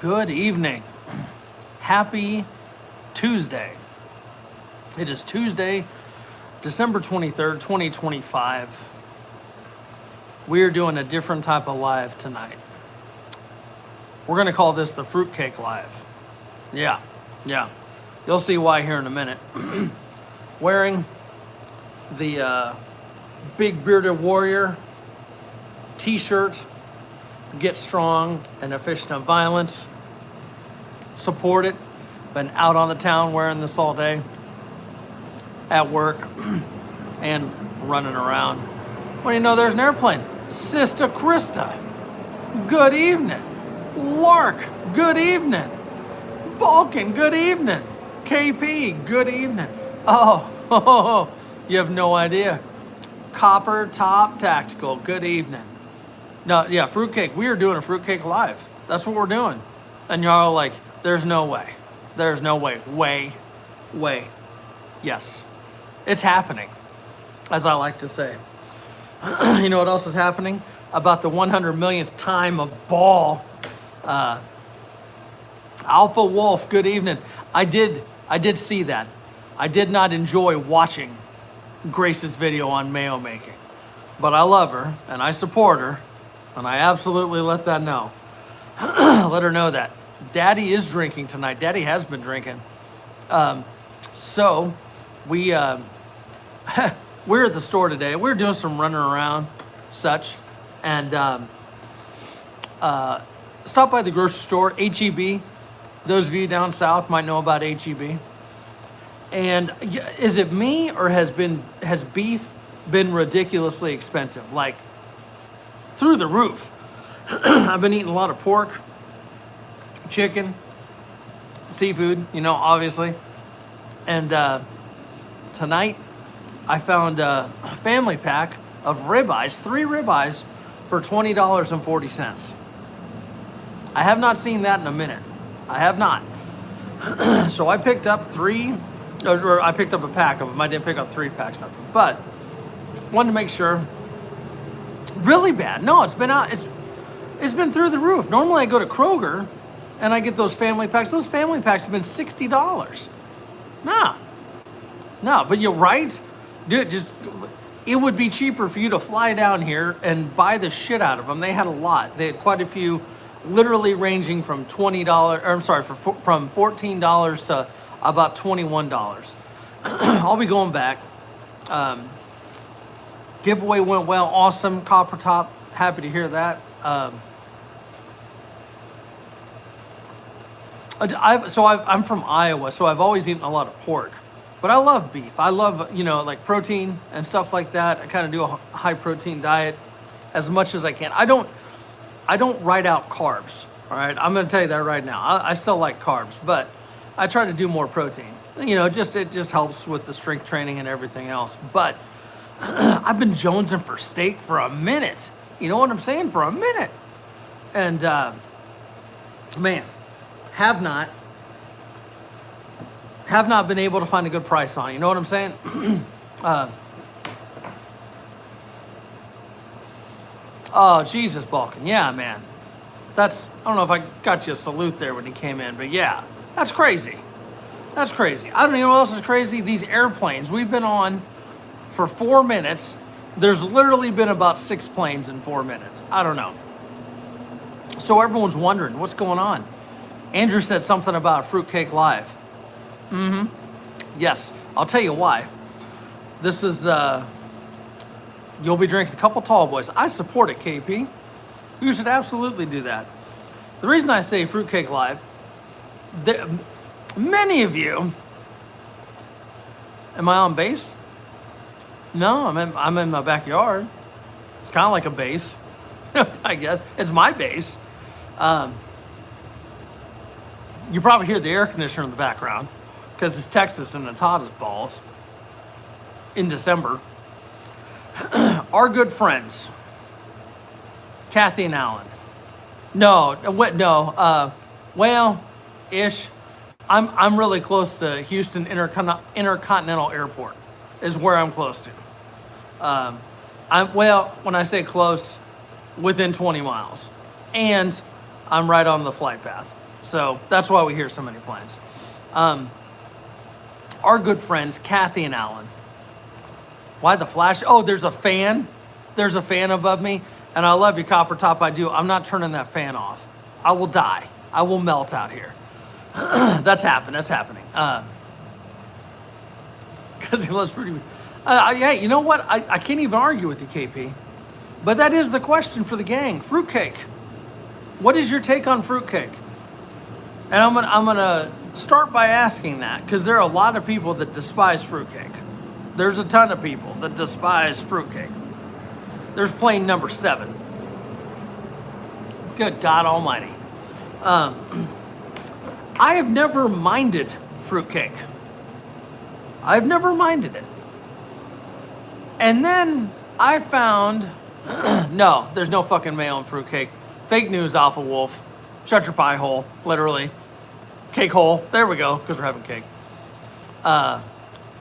Good evening. Happy Tuesday. It is Tuesday, December 23rd, 2025. We are doing a different type of live tonight. We're going to call this the Fruitcake Live. Yeah. You'll see why here in a minute. Wearing the Big Bearded Warrior t-shirt. Get strong and efficient of violence. Support it. Been out on the town wearing this all day. At work and running around. Well, you know, there's an airplane. Sister Krista, good evening. Lark, good evening. Balkan, good evening. KP, good evening. Oh, you have no idea. Copper Top Tactical, good evening. No, yeah, Fruitcake. We are doing a Fruitcake Live. That's what we're doing. And y'all are like, there's no way. There's no way. Way. Yes. It's happening, as I like to say. You know what else is happening? About the 100 millionth time of ball. Alpha Wolf, good evening. I did see that. I did not enjoy watching Grace's video on mayo making. But I love her, and I support her. And I absolutely let that know. Let her know that. Daddy is drinking tonight. Daddy has been drinking. So we we're at the store today. We're doing some running around, such, and stopped by the grocery store, HEB. Those of you down south might know about HEB. And is it me, or has beef been ridiculously expensive? Like, through the roof. I've been eating a lot of pork, chicken, seafood, you know, obviously. And tonight, I found a family pack of ribeyes, 3 ribeyes, for $20.40. I have not seen that in a minute. I have not. So I picked up I picked up a pack of them. I didn't pick up 3 packs of them, but wanted to make sure. Really bad. No, it's been out. It's been through the roof. Normally I go to Kroger and I get those family packs. Those family packs have been $60. No, but you're right. Dude, it would be cheaper for you to fly down here and buy the shit out of them. They had a lot. They had quite a few, literally ranging from from $14 to about $21. I'll be going back. Giveaway went well, awesome. Copper Top, happy to hear that. I'm from Iowa, so I've always eaten a lot of pork, but I love beef. I love, like protein and stuff like that. I kind of do a high protein diet as much as I can. I don't write out carbs. All right, I'm going to tell you that right now. I still like carbs, but I try to do more protein. It just helps with the strength training and everything else. But I've been jonesing for steak for a minute. You know what I'm saying? For a minute. And, man, have not been able to find a good price on it. You know what I'm saying? Oh, Jesus, Balkan. Yeah, man. I don't know if I got you a salute there when he came in, but yeah, that's crazy. That's crazy. I don't know what else is crazy. These airplanes we've been on for 4 minutes. There's literally been about 6 planes in 4 minutes. I don't know. So everyone's wondering what's going on. Andrew said something about Fruitcake Live. Yes, I'll tell you why. This is, you'll be drinking a couple tall boys. I support it, KP. You should absolutely do that. The reason I say Fruitcake Live, many of you, am I on base? No, I'm in my backyard. It's kind of like a base, I guess. It's my base. You probably hear the air conditioner in the background because it's Texas and it's hot as balls in December. Our good friends, Kathy and Alan. Ish. I'm really close to Houston Intercontinental Airport. Is where I'm close to. When I say close, within 20 miles. And I'm right on the flight path. So that's why we hear so many planes. Our good friends, Kathy and Alan. Why the flash? Oh, there's a fan. There's a fan above me. And I love you, Copper Top. I do. I'm not turning that fan off. I will die. I will melt out here. That's happening. That's happening. Because he loves fruity. Yeah, you know what? I can't even argue with you, KP. But that is the question for the gang. Fruitcake. What is your take on fruitcake? And I'm gonna start by asking that because there are a lot of people that despise fruitcake. There's a ton of people that despise fruitcake. There's plane number 7. Good God Almighty. I have never minded fruitcake. I've never minded it. And then I found, no, there's no fucking mayo in fruitcake. Fake news, Alpha Wolf. Shut your pie hole, literally. Cake hole. There we go, because we're having cake.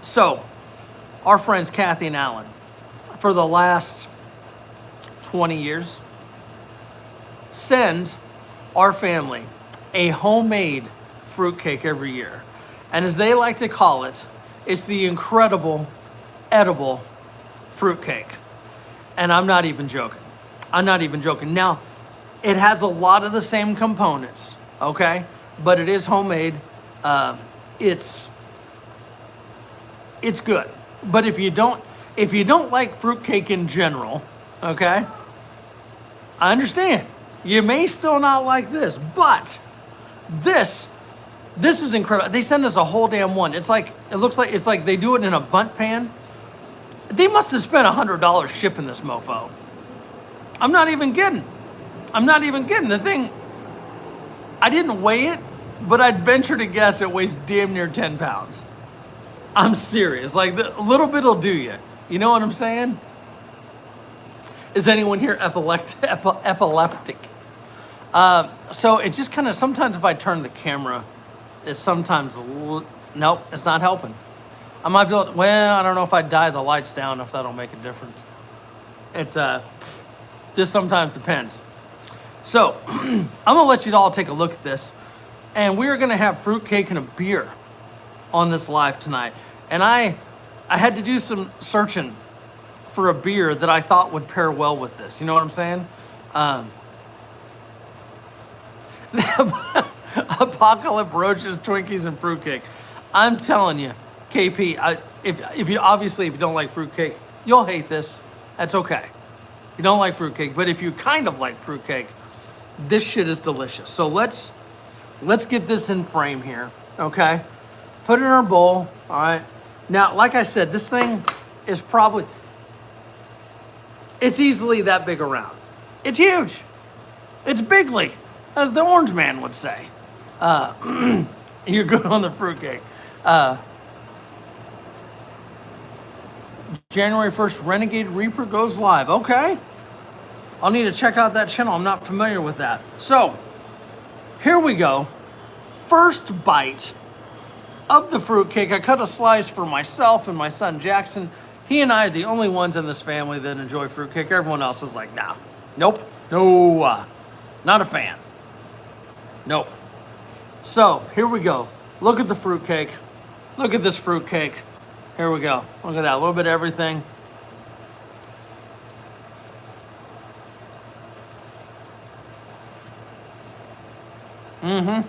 So, our friends Kathy and Alan, for the last 20 years, send our family a homemade fruitcake every year. And as they like to call it, it's the incredible, edible fruitcake. And I'm not even joking. I'm not even joking. Now, it has a lot of the same components, okay? But it is homemade. It's good. But if you don't like fruitcake in general, okay? I understand. You may still not like this, but this is incredible. They send us a whole damn one. It looks like they do it in a bundt pan. They must have spent $100 shipping this mofo. I'm not even kidding. The thing, I didn't weigh it, but I'd venture to guess it weighs damn near 10 pounds. I'm serious. Like, a little bit will do you. You know what I'm saying? Is anyone here epileptic? So it just kind of, sometimes if I turn the camera, it's sometimes, nope, it's not helping. I might be able to, well, I don't know if I dye the lights down, if that'll make a difference. It just sometimes depends. So, I'm going to let you all take a look at this. And we're going to have fruitcake and a beer on this live tonight. And I had to do some searching for a beer that I thought would pair well with this. You know what I'm saying? Apocalypse roaches, Twinkies, and fruitcake. I'm telling you, KP, if you don't like fruitcake, you'll hate this. That's okay. You don't like fruitcake, but if you kind of like fruitcake, this shit is delicious. So let's get this in frame here, okay? Put it in our bowl, all right? Now, like I said, this thing is it's easily that big around. It's huge. It's bigly, as the orange man would say. You're good on the fruitcake. January 1st, Renegade Reaper goes live. Okay. I'll need to check out that channel. I'm not familiar with that. So, here we go. First bite of the fruitcake. I cut a slice for myself and my son Jackson. He and I are the only ones in this family that enjoy fruitcake. Everyone else is like, nah. Nope. No. Not a fan. Nope. So, here we go. Look at the fruitcake. Look at this fruitcake. Here we go. Look at that. A little bit of everything. Mm-hmm.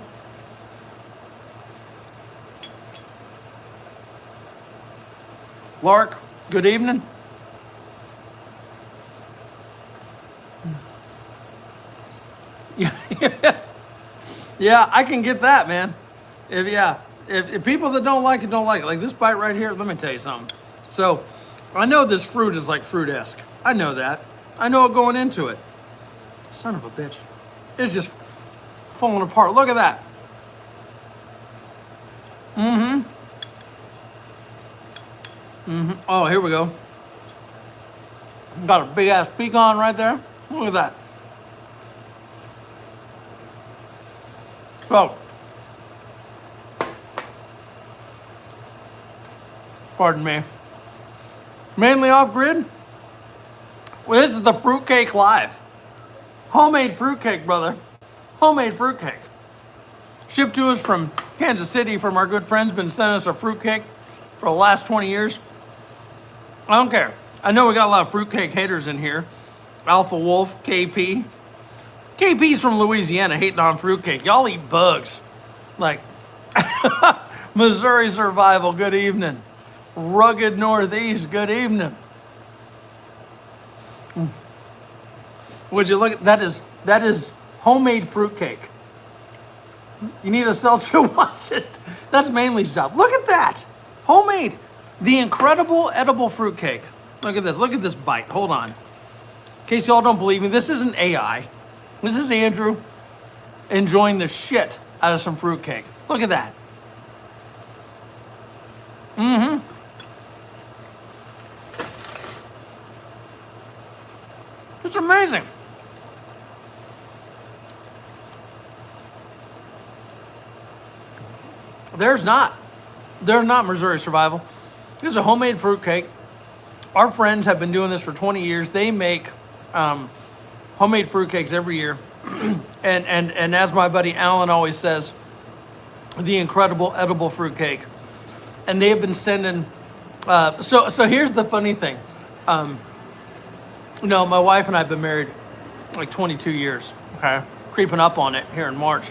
Lark, good evening. Yeah, I can get that, man. If people that don't like it, don't like it. Like this bite right here, let me tell you something. So, I know this fruit is like fruit-esque. I know that. I know it going into it. Son of a bitch. It's just falling apart. Look at that. Mm-hmm. Mm-hmm. Oh, here we go. Got a big-ass pecan right there. Look at that. So, pardon me. Mainly off-grid? Well, this is the Fruitcake Live. Homemade fruitcake, brother. Homemade fruitcake. Shipped to us from Kansas City from our good friends, been sending us a fruitcake for the last 20 years. I don't care. I know we got a lot of fruitcake haters in here. Alpha Wolf, KP. KP's from Louisiana hating on fruitcake. Y'all eat bugs. Like, Missouri Survival, good evening. Rugged Northeast, good evening. Would you look at that is homemade fruitcake. You need a seltzer to watch it. That's Mainly's job. Look at that. Homemade. The incredible edible fruitcake. Look at this. Look at this bite. Hold on. In case y'all don't believe me, this isn't AI. This is Andrew enjoying the shit out of some fruitcake. Look at that. Mm-hmm. It's amazing. They're not Missouri Survival. This is a homemade fruitcake. Our friends have been doing this for 20 years. They make homemade fruitcakes every year. and as my buddy Alan always says, the incredible edible fruitcake. And they have been sending, so here's the funny thing. My wife and I have been married like 22 years, okay? Creeping up on it here in March.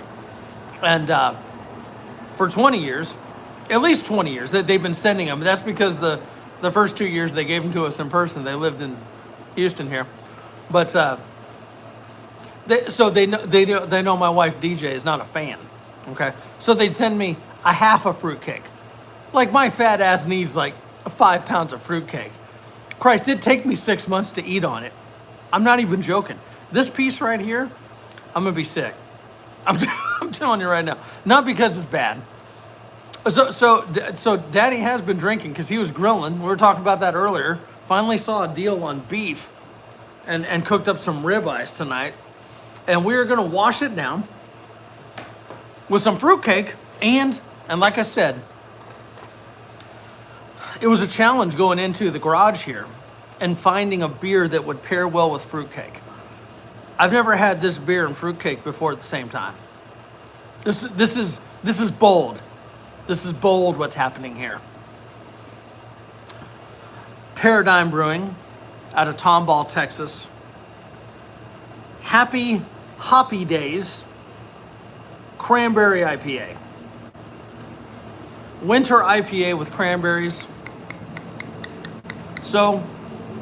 And for 20 years, at least 20 years, that they've been sending them. That's because the first 2 years they gave them to us in person. They lived in Houston here. But they know my wife DJ is not a fan, okay? So they'd send me a half a fruitcake. Like my fat ass needs like 5 pounds of fruitcake. Christ, it'd take me 6 months to eat on it. I'm not even joking. This piece right here, I'm gonna be sick. I'm telling you right now. Not because it's bad. So Daddy has been drinking because he was grilling. We were talking about that earlier. Finally saw a deal on beef and cooked up some ribeyes tonight. And we are gonna wash it down with some fruitcake and like I said, it was a challenge going into the garage here and finding a beer that would pair well with fruitcake. I've never had this beer and fruitcake before at the same time. This is bold. This is bold what's happening here. Paradigm Brewing out of Tomball, Texas. Happy Hoppy Days Cranberry IPA. Winter IPA with cranberries. So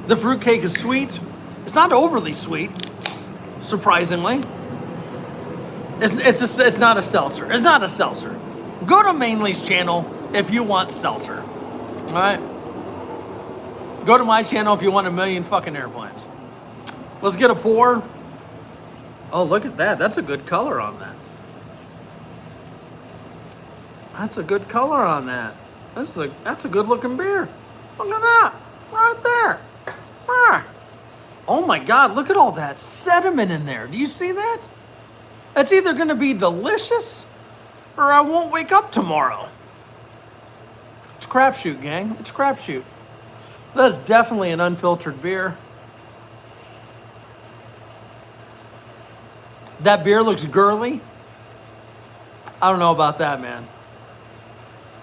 the fruitcake is sweet. It's not overly sweet, surprisingly. It's not a seltzer. It's not a seltzer. Go to Mainly's channel if you want seltzer. All right? Go to my channel if you want a million fucking airplanes. Let's get a pour. Oh, look at that. That's a good color on that. That's a good color on that. That's a good looking beer. Look at that. Right there. Ah. Oh my God, look at all that sediment in there. Do you see that? It's either going to be delicious or I won't wake up tomorrow. It's a crapshoot, gang. It's a crapshoot. That's definitely an unfiltered beer. That beer looks girly. I don't know about that, man.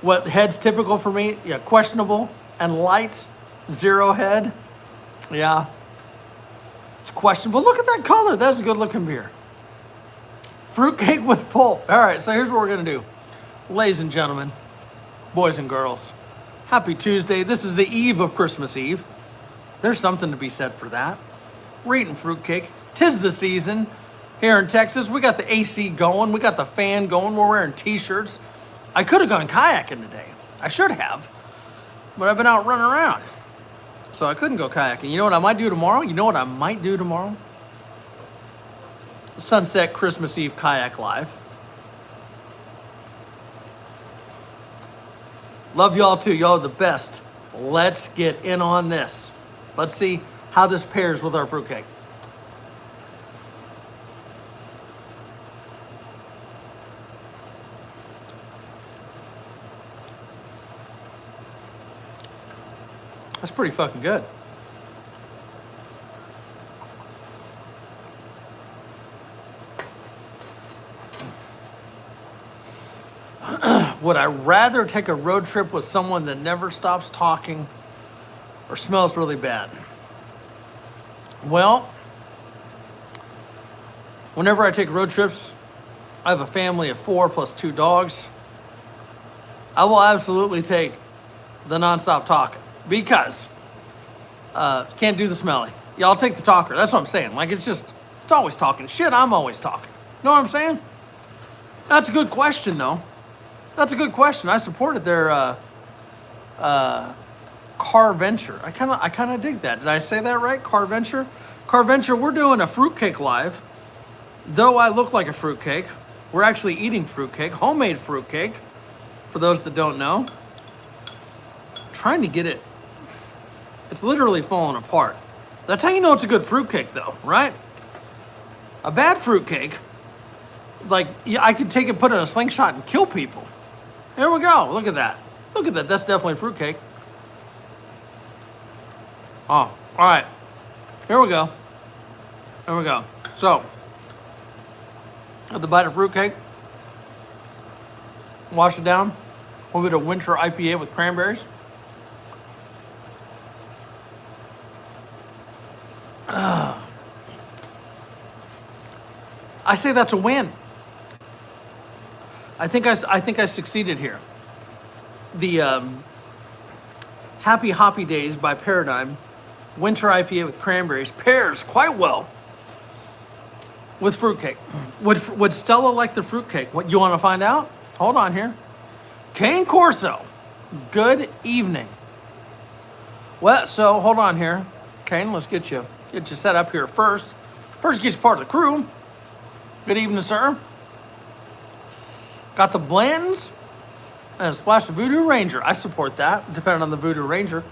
What head's typical for me? Yeah, questionable and light. 0 head. Yeah. It's questionable. Look at that color. That's a good looking beer. Fruitcake with pulp. All right, so here's what we're going to do. Ladies and gentlemen, boys and girls, happy Tuesday. This is the eve of Christmas Eve. There's something to be said for that. We're eating fruitcake. 'Tis the season. Here in Texas, we got the AC going. We got the fan going. We're wearing t-shirts. I could have gone kayaking today. I should have. But I've been out running around. So I couldn't go kayaking. You know what I might do tomorrow? Sunset Christmas Eve Kayak Live. Love y'all too. Y'all are the best. Let's get in on this. Let's see how this pairs with our fruitcake. That's pretty fucking good. Would I rather take a road trip with someone that never stops talking or smells really bad? Well, whenever I take road trips, I have a family of 4 plus 2 dogs. I will absolutely take the nonstop talking because can't do the smelling. Yeah, I'll take the talker. That's what I'm saying. Like, it's always talking shit. I'm always talking. Know what I'm saying? That's a good question, though. That's a good question. I supported their car venture. I kind of dig that. Did I say that right? Car venture. Car venture. We're doing a fruitcake live. Though I look like a fruitcake, we're actually eating fruitcake, homemade fruitcake. For those that don't know, I'm trying to get it. It's literally falling apart. That's how you know it's a good fruitcake, though, right? A bad fruitcake, like, yeah, I could take it, put it in a slingshot, and kill people. Here we go. Look at that. Look at that. That's definitely fruitcake. Oh, all right. Here we go. Here we go. So, have the bite of fruitcake. Wash it down. We'll get a winter IPA with cranberries. I say that's a win. I think I succeeded here. The Happy Hoppy Days by Paradigm winter IPA with cranberries pairs quite well with fruitcake. Would Stella like the fruitcake? What you want to find out? Hold on here. Kane Corso, good evening. Well, so hold on here. Kane, let's get you set up here first. First, get you part of the crew. Good evening, sir. Got the Blends and a splash of Voodoo Ranger. I support that, depending on the Voodoo Ranger.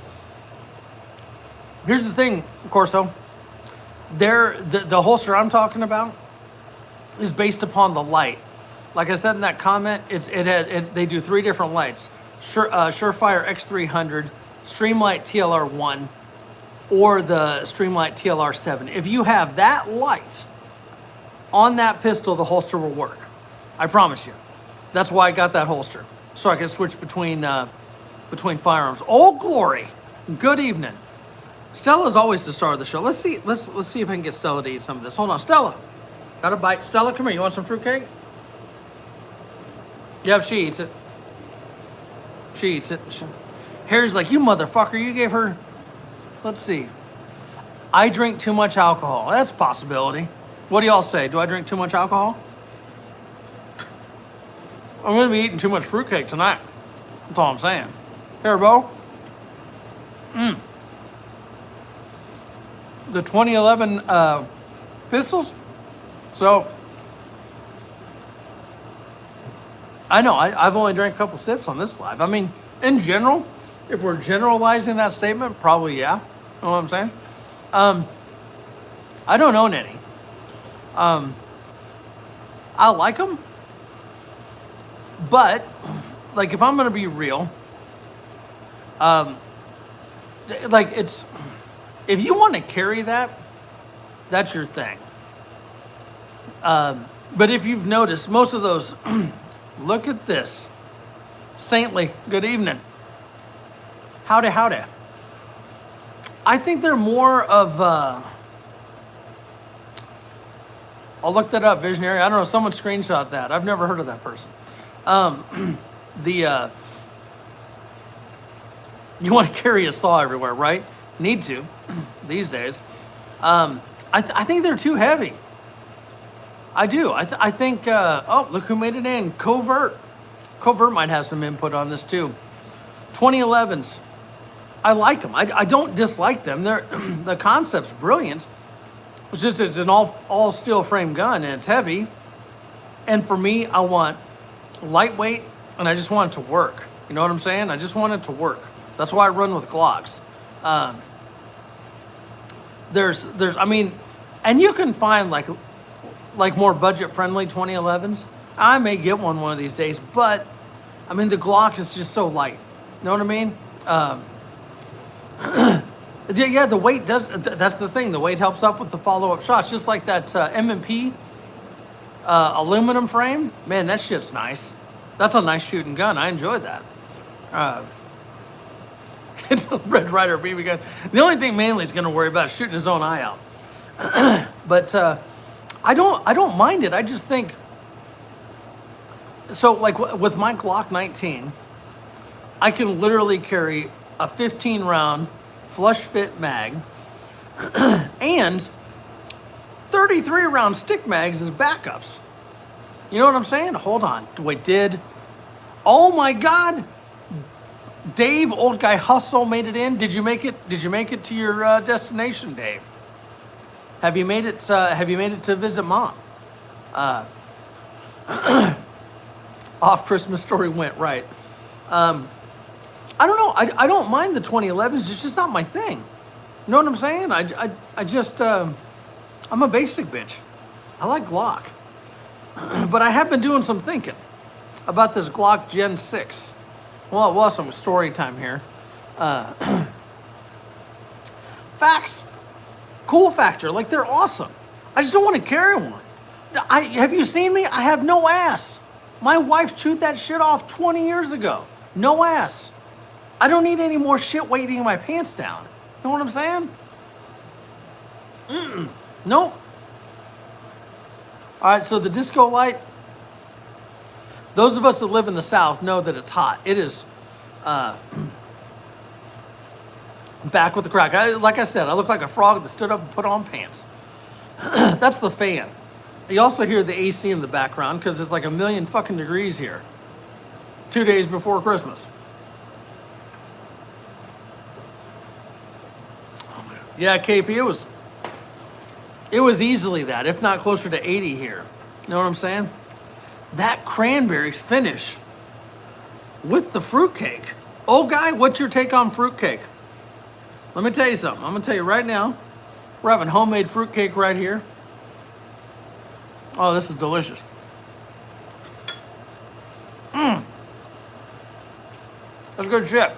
Here's the thing, Corso. The holster I'm talking about is based upon the light. Like I said in that comment, they do 3 different lights. Surefire X300, Streamlight TLR1, or the Streamlight TLR7. If you have that light on that pistol, the holster will work. I promise you. That's why I got that holster, so I can switch between firearms. Oh, glory! Good evening. Stella's always the star of the show. Let's see if I can get Stella to eat some of this. Hold on, Stella. Got a bite. Stella, come here. You want some fruitcake? Yep, she eats it. She eats it. Harry's like, you motherfucker, you gave her... Let's see. I drink too much alcohol. That's a possibility. What do y'all say? Do I drink too much alcohol? I'm going to be eating too much fruitcake tonight. That's all I'm saying. Here, Bo. The 2011 pistols. So, I know, I've only drank a couple sips on this live. I mean, in general, if we're generalizing that statement, probably yeah. You know what I'm saying? I don't own any. I like them. But, like, if I'm going to be real, like, it's... If you want to carry that, that's your thing. But if you've noticed, most of those... Look at this. Saintly, good evening. Howdy, howdy. I think they're more of... I'll look that up, Visionary. I don't know, someone screenshot that. I've never heard of that person. You want to carry a saw everywhere, right? Need to, these days. I think they're too heavy. I do. I think, oh, look who made it in. Covert. Covert might have some input on this too. 2011s. I like them. I don't dislike them. The concept's brilliant. It's just it's an all steel frame gun and it's heavy. And for me, I want lightweight and I just want it to work. You know what I'm saying? I just want it to work. That's why I run with Glocks. There's I mean, and you can find like more budget friendly 2011s. I may get one of these days, but I mean the Glock is just so light. You know what I mean? Yeah, the weight does. That's the thing. The weight helps up with the follow-up shots, just like that M&P aluminum frame. Man, that shit's nice. That's a nice shooting gun. I enjoyed that. It's a Red Ryder BB gun. The only thing Manly's going to worry about is shooting his own eye out. But I don't mind it. I just think so. Like with my Glock 19, I can literally carry a 15 round flush fit mag and 33 round stick mags as backups. You know what I'm saying? Hold on. Wait, oh my God. Dave, old guy Hustle, made it in. Did you make it? Did you make it to your destination, Dave? Have you made it? Have you made it to visit Mom? Off Christmas Story went right. I don't know. I don't mind the 2011s. It's just not my thing. You know what I'm saying? I just I'm a basic bitch. I like Glock, but I have been doing some thinking about this Glock Gen 6. Well, some story time here. Facts. Cool factor. Like, they're awesome. I just don't want to carry one. Have you seen me? I have no ass. My wife chewed that shit off 20 years ago. No ass. I don't need any more shit weighting in my pants down. You know what I'm saying? Nope. All right, so the disco light. Those of us that live in the South know that it's hot. It is back with the crack. Like I said, I look like a frog that stood up and put on pants. That's the fan. You also hear the AC in the background because it's like a million fucking degrees here. 2 days before Christmas. Yeah, KP, it was easily that, if not closer to 80 here. You know what I'm saying? That cranberry finish with the fruitcake. Old guy, what's your take on fruitcake? Let me tell you something. I'm going to tell you right now. We're having homemade fruitcake right here. Oh, this is delicious. That's good shit.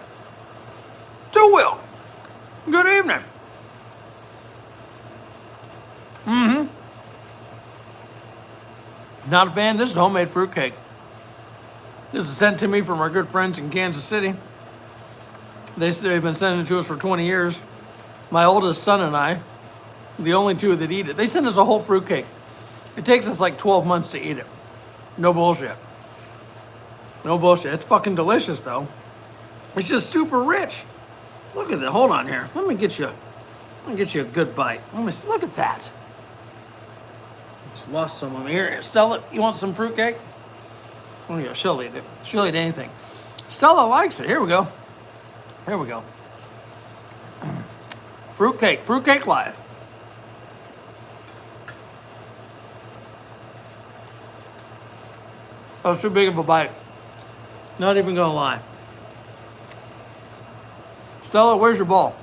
Two Will. Good evening. Not a fan. This is homemade fruitcake. This is sent to me from our good friends in Kansas City. They've been sending it to us for 20 years. My oldest son and I, the only two that eat it. They send us a whole fruitcake. It takes us like 12 months to eat it. No bullshit. No bullshit. It's fucking delicious though. It's just super rich. Look at that. Hold on here. Let me get you a good bite. Look at that. Just lost some of them here. Stella, you want some fruitcake? Oh yeah, she'll eat it. She'll eat anything. Stella likes it. Here we go. Here we go. Fruitcake. Fruitcake live. That was too big of a bite. Not even gonna lie. Stella, where's your ball?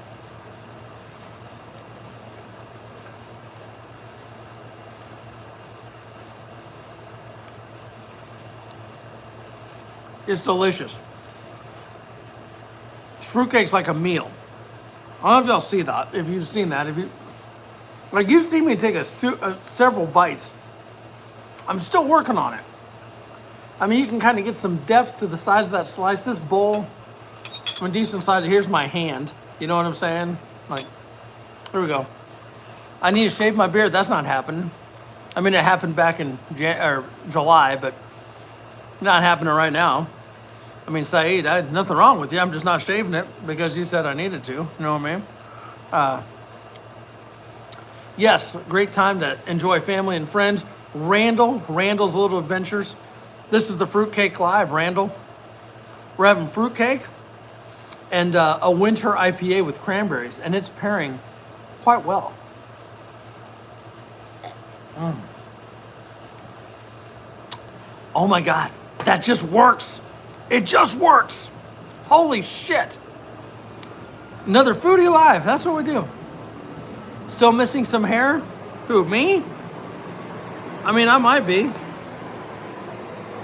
It's delicious. Fruitcake's like a meal. I don't know if y'all see that. If you've seen that, you've seen me take several bites. I'm still working on it. I mean, you can kind of get some depth to the size of that slice. This bowl, I'm a decent size. Here's my hand. You know what I'm saying? Like, here we go. I need to shave my beard. That's not happening. I mean, it happened back in July, but not happening right now. I mean, Saeed, I had nothing wrong with you. I'm just not shaving it because you said I needed to. You know what I mean? Yes, great time to enjoy family and friends. Randall's Little Adventures. This is the Fruitcake Live, Randall. We're having fruitcake and a winter IPA with cranberries, and it's pairing quite well. Oh my God, that just works. It just works. Holy shit. Another Foodie Live, that's what we do. Still missing some hair? Who, me? I mean, I might be.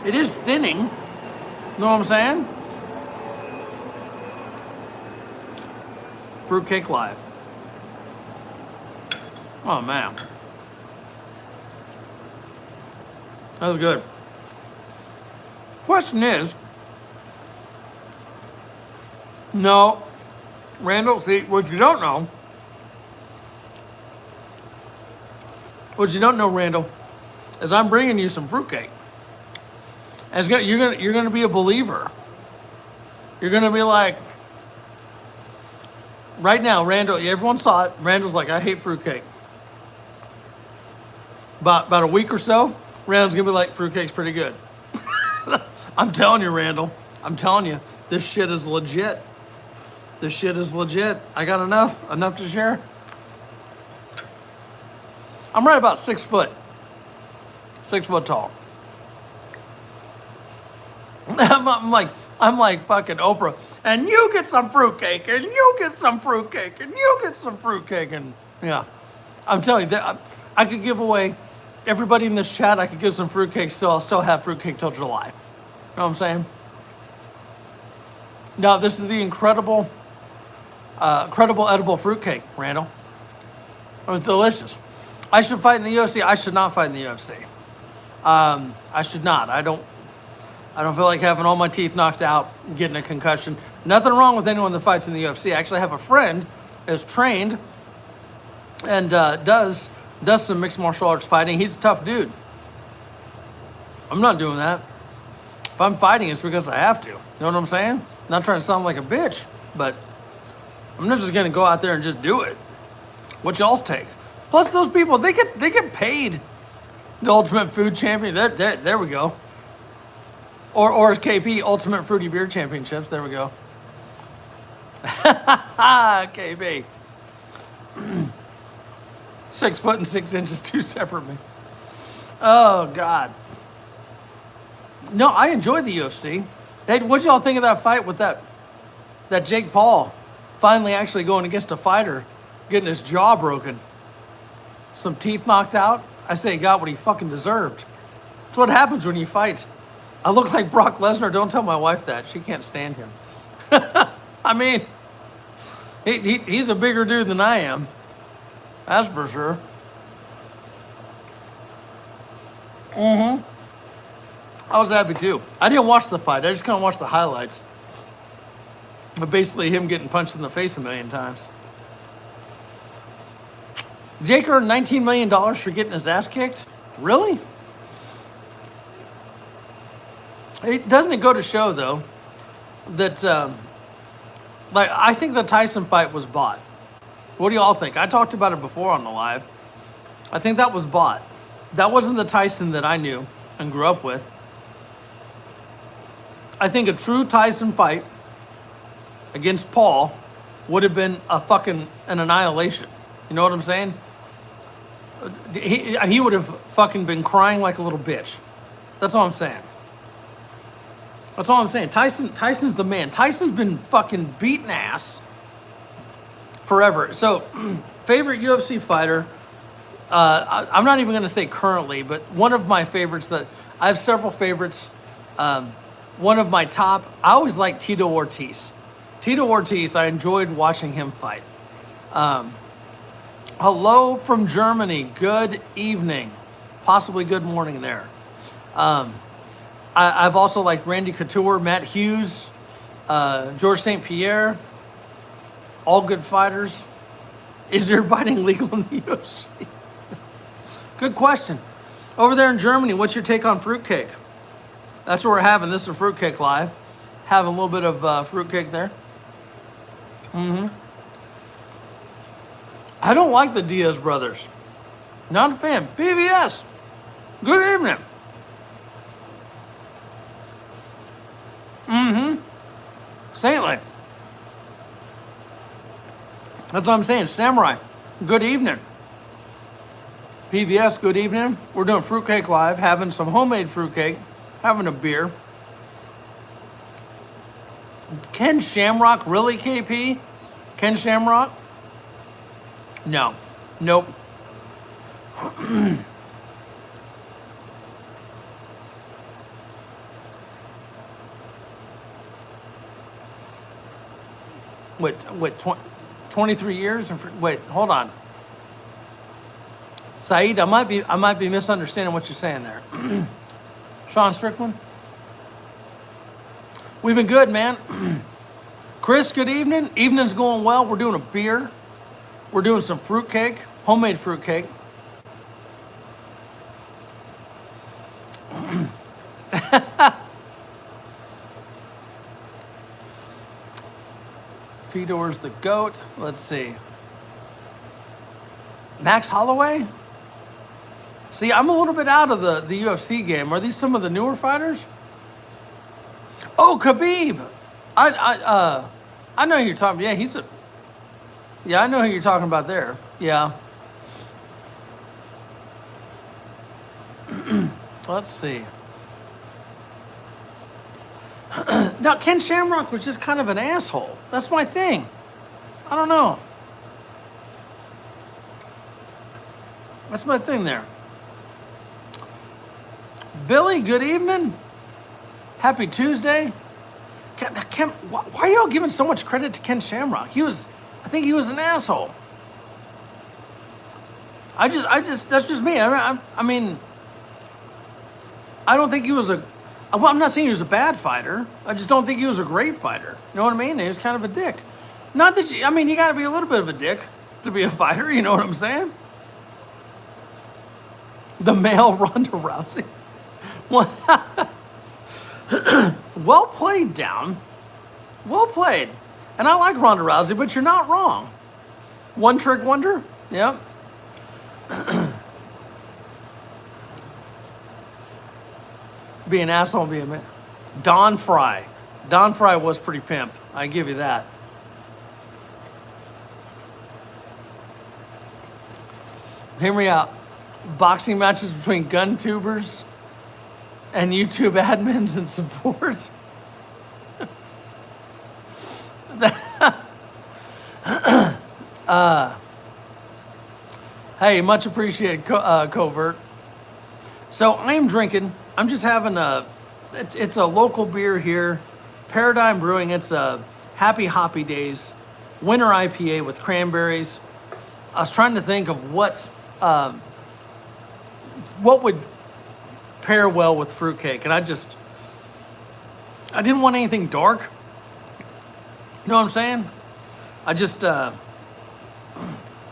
It is thinning. Know what I'm saying? Fruitcake Live. Oh man. That was good. Question is, no, Randall, see, what you don't know, Randall, is I'm bringing you some fruitcake. And you're gonna be a believer. You're gonna be like, right now, Randall, everyone saw it. Randall's like, I hate fruitcake. About a week or so, Randall's gonna be like, fruitcake's pretty good. I'm telling you, Randall. I'm telling you, this shit is legit. This shit is legit. I got enough to share. I'm right about 6 foot. 6 foot tall. I'm like fucking Oprah. And you get some fruitcake, and you get some fruitcake, and you get some fruitcake, and yeah. I'm telling you, that I could give away everybody in this chat. I could give some fruitcake still. I'll still have fruitcake till July. You know what I'm saying? No, this is the incredible edible fruitcake, Randall. It was delicious. I should fight in the UFC. I should not fight in the UFC. I should not. I don't feel like having all my teeth knocked out, getting a concussion. Nothing wrong with anyone that fights in the UFC. I actually have a friend that's trained and does some mixed martial arts fighting. He's a tough dude. I'm not doing that. If I'm fighting, it's because I have to. You know what I'm saying? Not trying to sound like a bitch, but I'm not just gonna go out there and just do it. What y'all's take? Plus, those people, they get paid. The Ultimate Food Champion. There we go. Or KP, Ultimate Fruity Beer Championships. There we go. KP. 6 foot and 6 inches, 2 separate me. Oh, God. No, I enjoy the UFC. Hey, what'd y'all think of that fight with that Jake Paul finally actually going against a fighter, getting his jaw broken, some teeth knocked out? I say he got what he fucking deserved. That's what happens when you fight. I look like Brock Lesnar. Don't tell my wife that. She can't stand him. I mean, he's a bigger dude than I am. That's for sure. I was happy too. I didn't watch the fight. I just kind of watched the highlights. But basically him getting punched in the face a million times. Jake earned $19 million for getting his ass kicked? Really? Doesn't it go to show, though, that, I think the Tyson fight was bought. What do y'all think? I talked about it before on the live. I think that was bought. That wasn't the Tyson that I knew and grew up with. I think a true Tyson fight against Paul would have been an annihilation. You know what I'm saying? He would have fucking been crying like a little bitch. That's all I'm saying. That's all I'm saying. Tyson's the man. Tyson's been fucking beating ass forever. So, favorite UFC fighter, I'm not even going to say currently, but one of my favorites I have several favorites. One of my top, I always liked Tito Ortiz. Tito Ortiz, I enjoyed watching him fight. Hello from Germany. Good evening. Possibly good morning there. I've also liked Randy Couture, Matt Hughes, George St. Pierre. All good fighters. Is there fighting legal in the UFC? Good question. Over there in Germany, what's your take on fruitcake? That's what we're having. This is Fruitcake Live. Having a little bit of fruitcake there. I don't like the Diaz brothers. Not a fan. PBS. Good evening. Saintly. That's what I'm saying. Samurai. Good evening. PBS, good evening. We're doing Fruitcake Live, having some homemade fruitcake, having a beer. Ken Shamrock, really, KP? Ken Shamrock? No. Nope. Wait, 23 years? Wait, hold on. Saeed, I might be misunderstanding what you're saying there. Sean Strickland? We've been good, man. Chris, good evening. Evening's going well. We're doing a beer. We're doing some fruitcake, homemade fruitcake. Fedor's the GOAT. Let's see. Max Holloway? See, I'm a little bit out of the UFC game. Are these some of the newer fighters? Oh, Khabib. I know who you're talking. Yeah, I know who you're talking about there. Yeah. Let's see. Now, Ken Shamrock was just kind of an asshole. That's my thing. I don't know. That's my thing there. Billy, good evening. Happy Tuesday. Ken, why are y'all giving so much credit to Ken Shamrock? I think he was an asshole. That's just me. I mean, I don't think he was well, I'm not saying he was a bad fighter. I just don't think he was a great fighter. You know what I mean? He was kind of a dick. Not that you got to be a little bit of a dick to be a fighter. You know what I'm saying? The male Ronda Rousey. Well played, Down. Well played. And I like Ronda Rousey, but you're not wrong. One trick wonder? Yep. Be an asshole, be a man. Don Fry. Don Fry was pretty pimp. I give you that. Hear me out. Boxing matches between gun tubers and YouTube admins and support. Hey, much appreciated, Covert. So I'm drinking. I'm just having it's a local beer here, Paradigm Brewing. It's a Happy Hoppy Days winter IPA with cranberries. I was trying to think of what would pair well with fruitcake, and I didn't want anything dark. You know what I'm saying? I just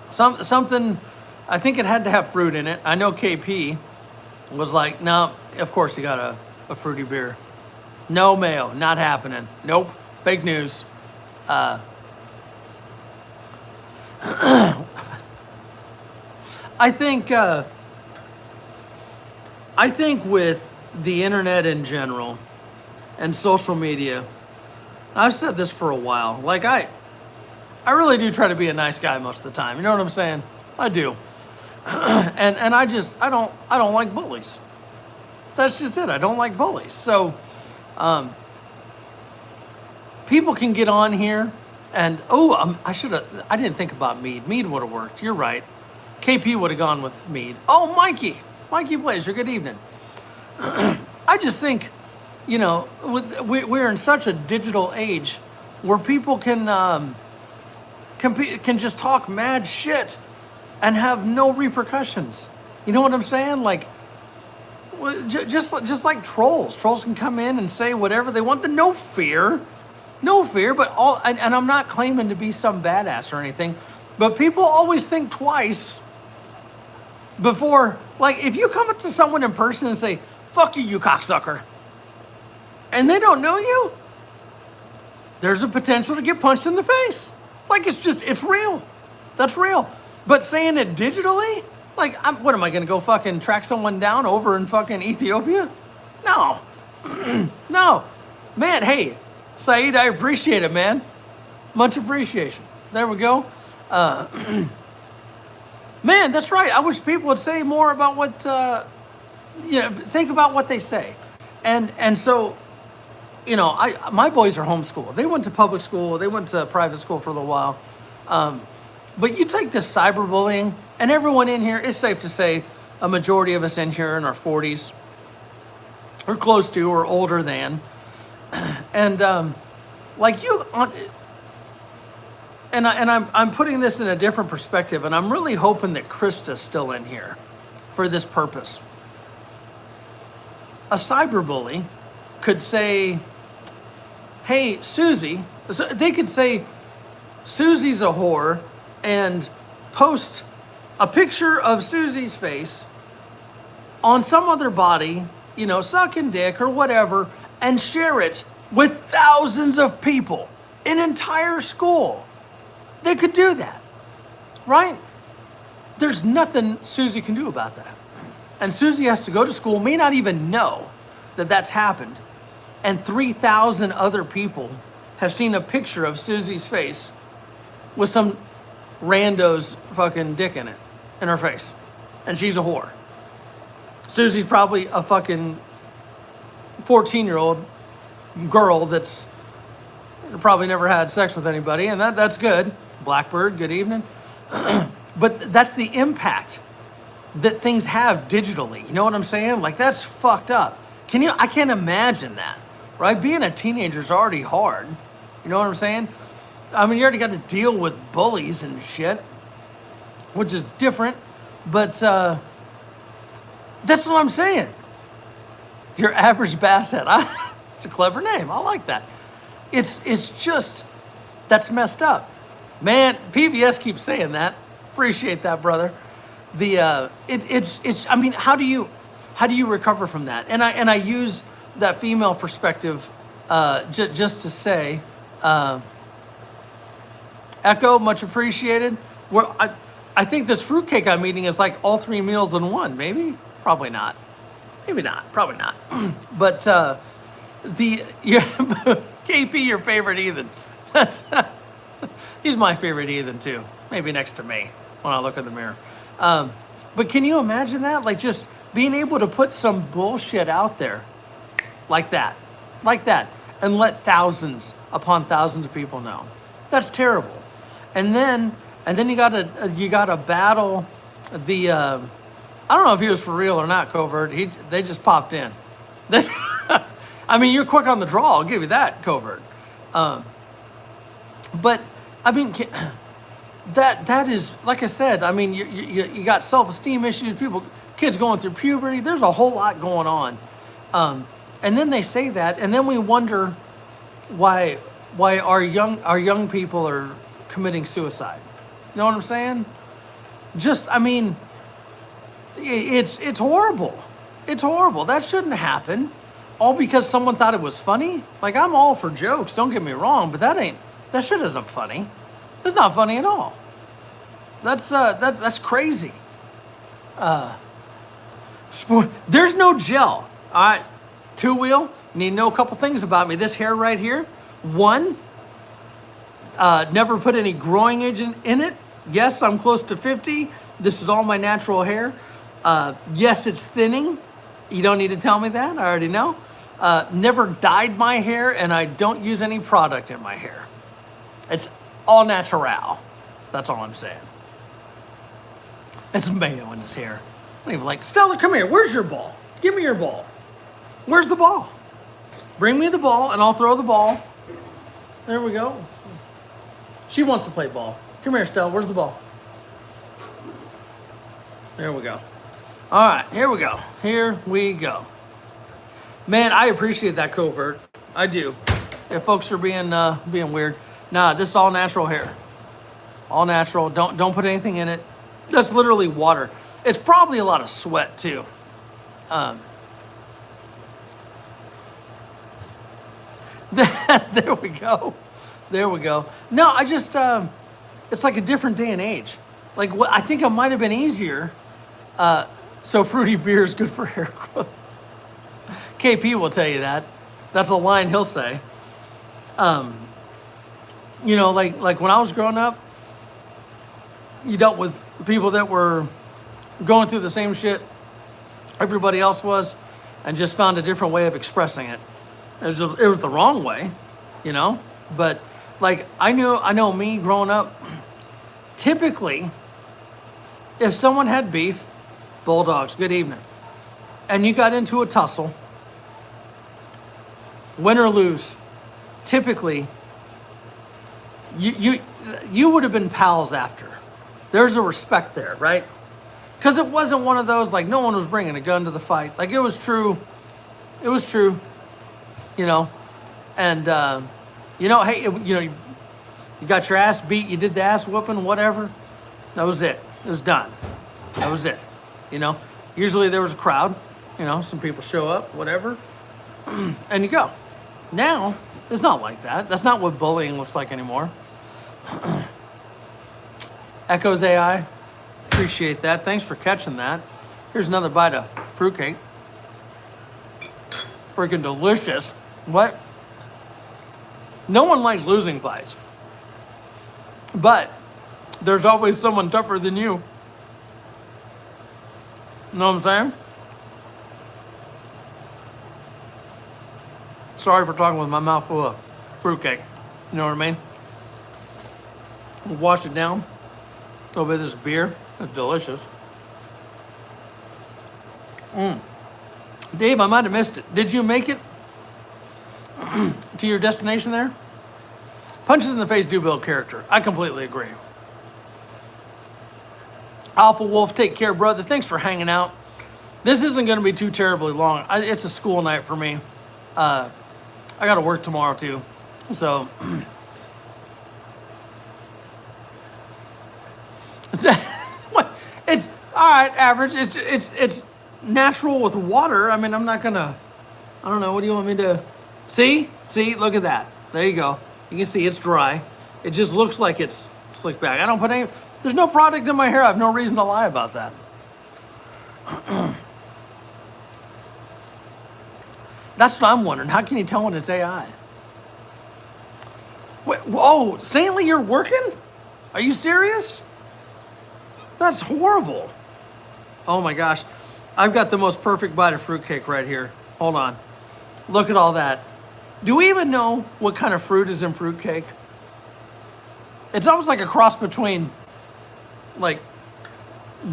something. I think it had to have fruit in it. I know KP was like, no, of course he got a fruity beer. No mayo, not happening. Nope, fake news. I think with the internet in general and social media, I've said this for a while. Like I really do try to be a nice guy most of the time. You know what I'm saying? I do. and I don't like bullies. That's just it. I don't like bullies. So people can get on here and I didn't think about Mead. Mead would have worked. You're right. KP would have gone with Mead. Oh, Mikey Blazer, good evening. I just think, we're in such a digital age where people can just talk mad shit and have no repercussions. You know what I'm saying? Like, just like trolls. Trolls can come in and say whatever they want. No fear, but and I'm not claiming to be some badass or anything, but people always think twice before, like, if you come up to someone in person and say, fuck you cocksucker, and they don't know you, there's a potential to get punched in the face. Like, it's real. That's real. But saying it digitally, like, what am I going to go fucking track someone down over in fucking Ethiopia? No. No. Man, hey, Saeed, I appreciate it, man. Much appreciation. There we go. Man, that's right. I wish people would say more about what, think about what they say. And so, my boys are homeschooled. They went to public school. They went to private school for a little while. But you take this cyberbullying, and everyone in here, it's safe to say a majority of us in here in our 40s, or close to, or older than. And I'm putting this in a different perspective, and I'm really hoping that Krista's still in here for this purpose. A cyberbully could say, hey, Susie, so they could say, Susie's a whore, and post a picture of Susie's face on some other body, you know, sucking dick or whatever, and share it with thousands of people, an entire school. They could do that, right? There's nothing Susie can do about that. And Susie has to go to school, may not even know that that's happened. And 3,000 other people have seen a picture of Susie's face with some rando's fucking dick in it, in her face. And she's a whore. Susie's probably a fucking 14-year-old girl that's probably never had sex with anybody, and that's good. Blackbird, good evening. But that's the impact that things have digitally. You know what I'm saying? Like, that's fucked up. I can't imagine that, right? Being a teenager is already hard. You know what I'm saying? I mean, you already got to deal with bullies and shit, which is different, but that's what I'm saying. Your average basshead. It's a clever name. I like that. It's just, that's messed up. Man, PBS keeps saying that. Appreciate that, brother. It's I mean, how do you recover from that? And I use that female perspective just to say, Echo, much appreciated. I think this fruitcake I'm eating is like all 3 meals in one. Maybe, probably not. Maybe not, probably not. But KP, your favorite heathen. He's my favorite heathen too. Maybe next to me when I look in the mirror. But can you imagine that? Like, just being able to put some bullshit out there like that, and let thousands upon thousands of people know. That's terrible. And then you gotta battle the. I don't know if he was for real or not, Covert. They just popped in. I mean, you're quick on the draw. I'll give you that, Covert. But I mean, that is, like I said. I mean, you got self-esteem issues. Kids going through puberty. There's a whole lot going on. And then they say that, and then we wonder why our young people are committing suicide. You know what I'm saying? Just, I mean, it's horrible. It's horrible. That shouldn't happen. All because someone thought it was funny. Like, I'm all for jokes. Don't get me wrong, but that shit isn't funny. It's not funny at all. That's crazy. There's no gel. All right, two-wheel. You need to know a couple things about me. This hair right here. One, never put any growing agent in it. Yes, I'm close to 50. This is all my natural hair. Yes, it's thinning. You don't need to tell me that. I already know. Never dyed my hair, and I don't use any product in my hair. It's all natural. That's all I'm saying. It's mayo in his hair. I don't even like, Stella, come here. Where's your ball? Give me your ball. Where's the ball? Bring me the ball, and I'll throw the ball. There we go. She wants to play ball. Come here, Stella. Where's the ball? There we go. All right, here we go. Here we go. Man, I appreciate that, Covert. I do. If folks are being weird. Nah, this is all natural hair. All natural. Don't put anything in it. That's literally water. It's probably a lot of sweat too. There we go. There we go. No, I just it's like a different day and age. Like, what I think it might have been easier. So fruity beer is good for hair growth. KP will tell you that. That's a line he'll say. You know, like when I was growing up, you dealt with people that were going through the same shit everybody else was, and just found a different way of expressing it. It was the wrong way, you know. But like I know me growing up. Typically, if someone had beef, Bulldogs, good evening, and you got into a tussle, win or lose, typically you would have been pals after. There's a respect there, right? Because it wasn't one of those, like, no one was bringing a gun to the fight. Like, it was true. It was true. You know, And, hey, you got your ass beat, you did the ass whooping, whatever. That was it. It was done. That was it. Usually there was a crowd, some people show up, whatever, and you go. Now, it's not like that. That's not what bullying looks like anymore. Echoes AI, appreciate that. Thanks for catching that. Here's another bite of fruitcake. Freaking delicious. What? No one likes losing fights. But there's always someone tougher than you. Know what I'm saying? Sorry for talking with my mouth full of fruitcake. You know what I mean? We'll wash it down. A little bit of this beer. It's delicious. Dave, I might have missed it. Did you make it to your destination there? Punches in the face do build character. I completely agree. Alpha Wolf, take care, brother. Thanks for hanging out. This isn't going to be too terribly long. It's a school night for me. I got to work tomorrow too. So, what? It's all right. Average. It's natural with water. I mean, I'm not gonna. I don't know. What do you want me to? See? Look at that. There you go. You can see it's dry. It just looks like it's slicked back. I don't put any. There's no product in my hair. I have no reason to lie about that. That's what I'm wondering. How can you tell when it's AI? Wait, whoa, Saintly, you're working? Are you serious? That's horrible. Oh my gosh. I've got the most perfect bite of fruitcake right here. Hold on. Look at all that. Do we even know what kind of fruit is in fruitcake? It's almost like a cross between like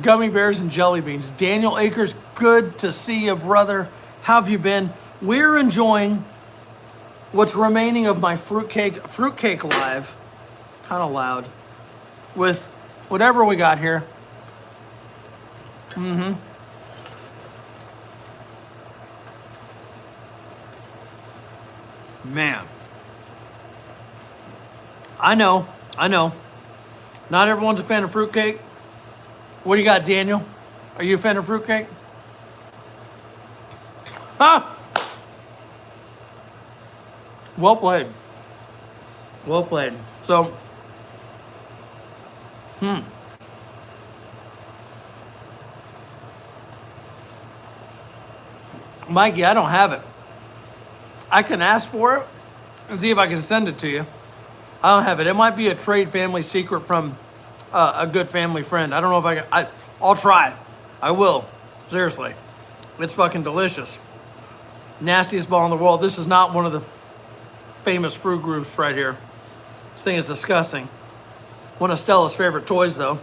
gummy bears and jelly beans. Daniel Akers, good to see you, brother. How have you been? We're enjoying what's remaining of my fruitcake live, kind of loud, with whatever we got here. Man. I know. Not everyone's a fan of fruitcake. What do you got, Daniel? Are you a fan of fruitcake? Ah! Well played. So, Mikey, I don't have it. I can ask for it and see if I can send it to you. I don't have it. It might be a trade family secret from a good family friend. I don't know if I can. I'll try. I will. Seriously. It's fucking delicious. Nastiest ball in the world. This is not one of the famous fruit groups right here. This thing is disgusting. One of Stella's favorite toys, though.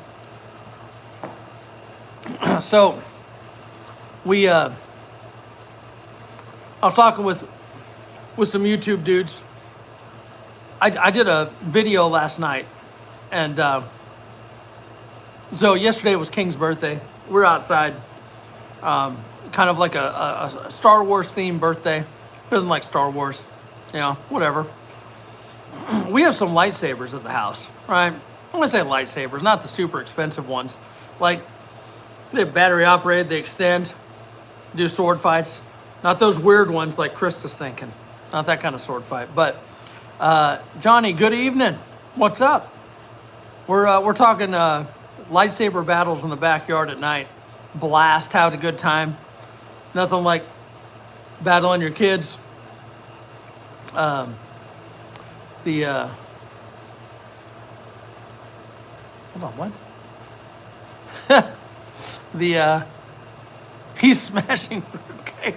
So, I was talking with some YouTube dudes. I did a video last night, and so yesterday was King's birthday. We're outside, kind of like a Star Wars themed birthday. Doesn't like Star Wars, whatever. We have some lightsabers at the house, right? I'm gonna say lightsabers, not the super expensive ones. Like, they're battery operated, they extend, do sword fights. Not those weird ones like Chris is thinking. Not that kind of sword fight. But Johnny, good evening. What's up? We're talking lightsaber battles in the backyard at night. Blast, have a good time. Nothing like battling your kids. Hold on, what? He's smashing fruitcake.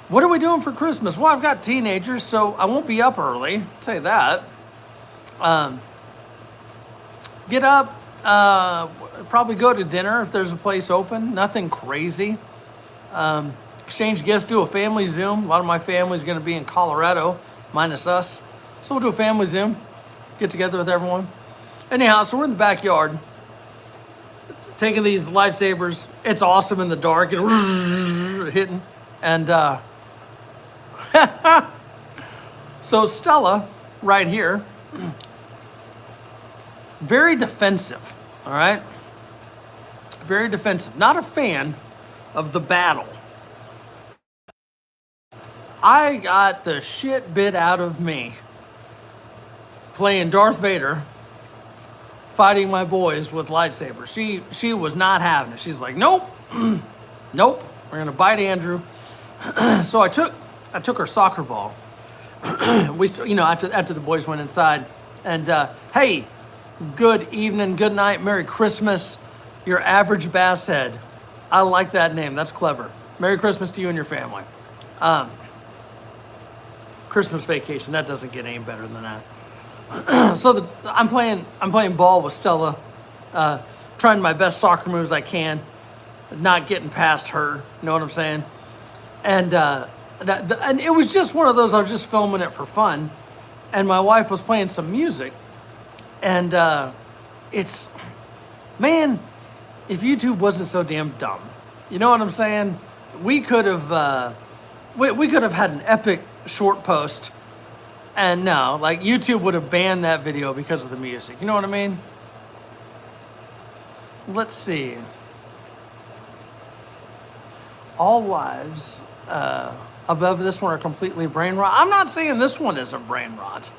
What are we doing for Christmas? Well, I've got teenagers, so I won't be up early. I'll say that. Get up, probably go to dinner if there's a place open. Nothing crazy. Exchange gifts, do a family Zoom. A lot of my family's going to be in Colorado, minus us. So we'll do a family Zoom, get together with everyone. Anyhow, so we're in the backyard, taking these lightsabers. It's awesome in the dark and hitting. And So Stella, right here, very defensive, all right? Very defensive. Not a fan of the battle. I got the shit bit out of me playing Darth Vader, fighting my boys with lightsabers. She was not having it. She's like, nope, nope, we're gonna bite Andrew. So I took her soccer ball. We, after the boys went inside, and hey, good evening, good night, Merry Christmas, your average bass head. I like that name. That's clever. Merry Christmas to you and your family. Christmas vacation. That doesn't get any better than that. So I'm playing ball with Stella, trying my best soccer moves I can, not getting past her. You know what I'm saying? And and it was just one of those. I was just filming it for fun, and my wife was playing some music, and it's, man, if YouTube wasn't so damn dumb, you know what I'm saying? We could have we could have had an epic short post, and no, like YouTube would have banned that video because of the music. You know what I mean? Let's see. All lives above this one are completely brain rot. I'm not saying this one is a brain rot.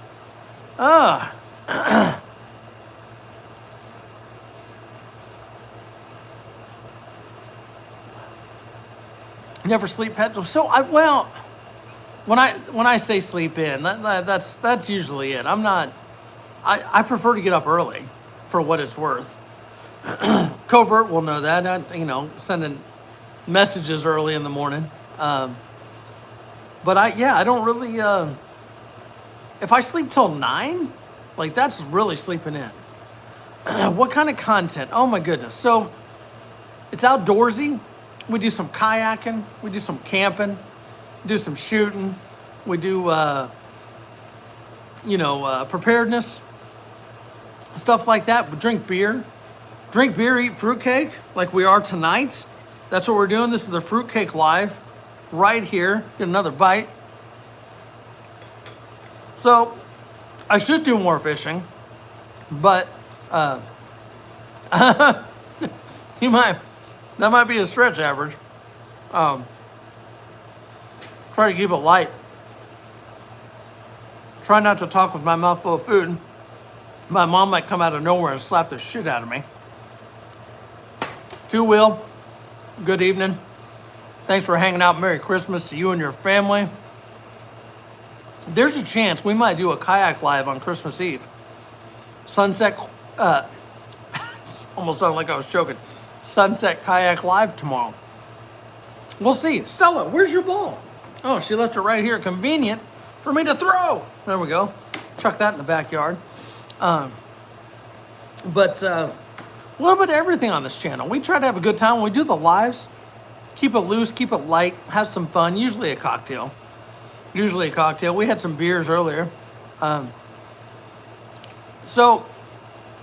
Never sleep pet. So when I say sleep in, that's usually it. I prefer to get up early, for what it's worth. Covert will know that. Sending messages early in the morning. But I don't really. If I sleep till 9, like that's really sleeping in. What kind of content? Oh my goodness! So it's outdoorsy. We do some kayaking. We do some camping. Do some shooting. We do, preparedness, stuff like that. We drink beer, eat fruitcake, like we are tonight. That's what we're doing. This is the Fruitcake Live, right here. Get another bite. So, I should do more fishing, but that might be a stretch average. Try to keep it light. Try not to talk with my mouth full of food. My mom might come out of nowhere and slap the shit out of me. Two-wheel, good evening. Thanks for hanging out. Merry Christmas to you and your family. There's a chance we might do a kayak live on Christmas Eve. Sunset, almost sounded like I was joking. Sunset kayak live tomorrow. We'll see. Stella, where's your ball? Oh, she left it right here. Convenient for me to throw. There we go. Chuck that in the backyard. But a little bit of everything on this channel. We try to have a good time when we do the lives. Keep it loose, keep it light, have some fun. Usually a cocktail. We had some beers earlier. So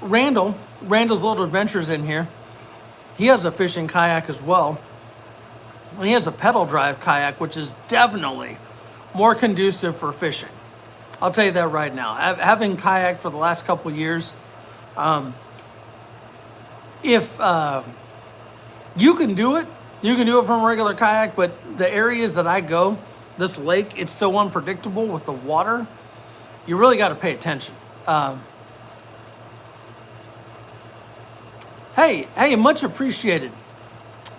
Randall's Little Adventures in here. He has a fishing kayak as well. And he has a pedal drive kayak, which is definitely more conducive for fishing. I'll tell you that right now. Having kayak for the last couple of years, if you can do it from a regular kayak, but the areas that I go, this lake, it's so unpredictable with the water, you really got to pay attention. Hey, much appreciated,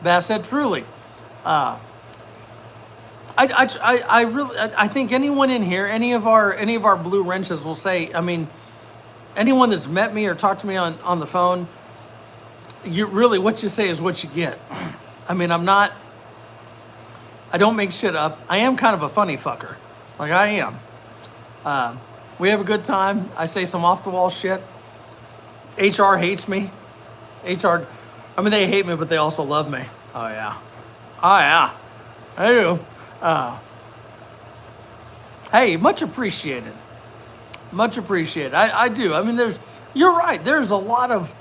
Bassett, truly. I think anyone in here, any of our blue wrenches will say, I mean, anyone that's met me or talked to me on the phone, you really, what you say is what you get. I mean, I don't make shit up. I am kind of a funny fucker. Like I am. We have a good time. I say some off the wall shit. HR hates me. They hate me, but they also love me. Oh yeah. I do. Hey, much appreciated. I do. I mean, you're right. There's a lot of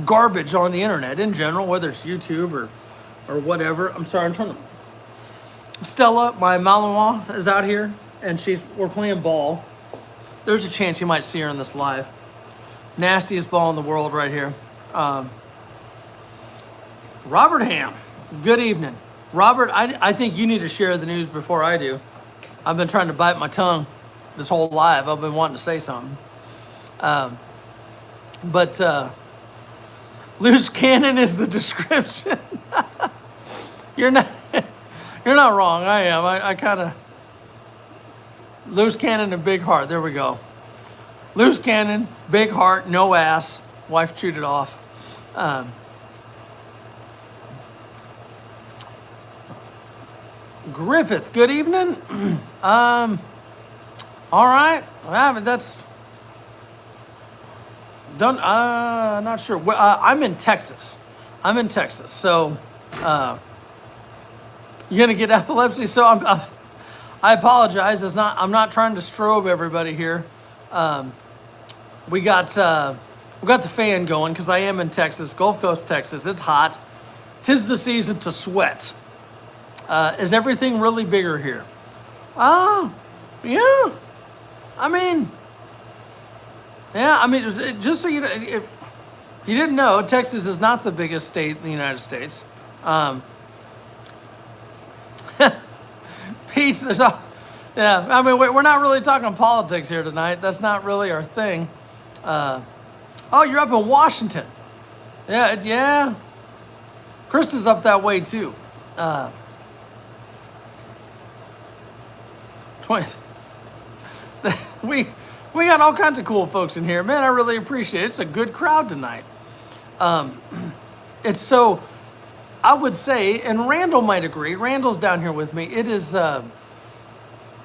garbage on the internet in general, whether it's YouTube or whatever. I'm sorry, Stella, my Malinois, is out here, and we're playing ball. There's a chance you might see her in this live. Nastiest ball in the world right here. Robert Ham, good evening. Robert, I think you need to share the news before I do. I've been trying to bite my tongue this whole live. I've been wanting to say something. But loose cannon is the description. You're not wrong. I am. I kind of loose cannon and big heart. There we go. Loose cannon, big heart, no ass. Wife chewed it off. Griffith, good evening. All right. That's done. Not sure. I'm in Texas. So you're gonna get epilepsy. So I apologize. I'm not trying to strobe everybody here. We got the fan going because I am in Texas, Gulf Coast, Texas. It's hot. 'Tis the season to sweat. Is everything really bigger here? Yeah. Just so you know, if you didn't know, Texas is not the biggest state in the United States. Peach, we're not really talking politics here tonight. That's not really our thing. You're up in Washington. Yeah. Chris is up that way too. 20. We got all kinds of cool folks in here. Man, I really appreciate it. It's a good crowd tonight. It's so, I would say, and Randall might agree, Randall's down here with me, it is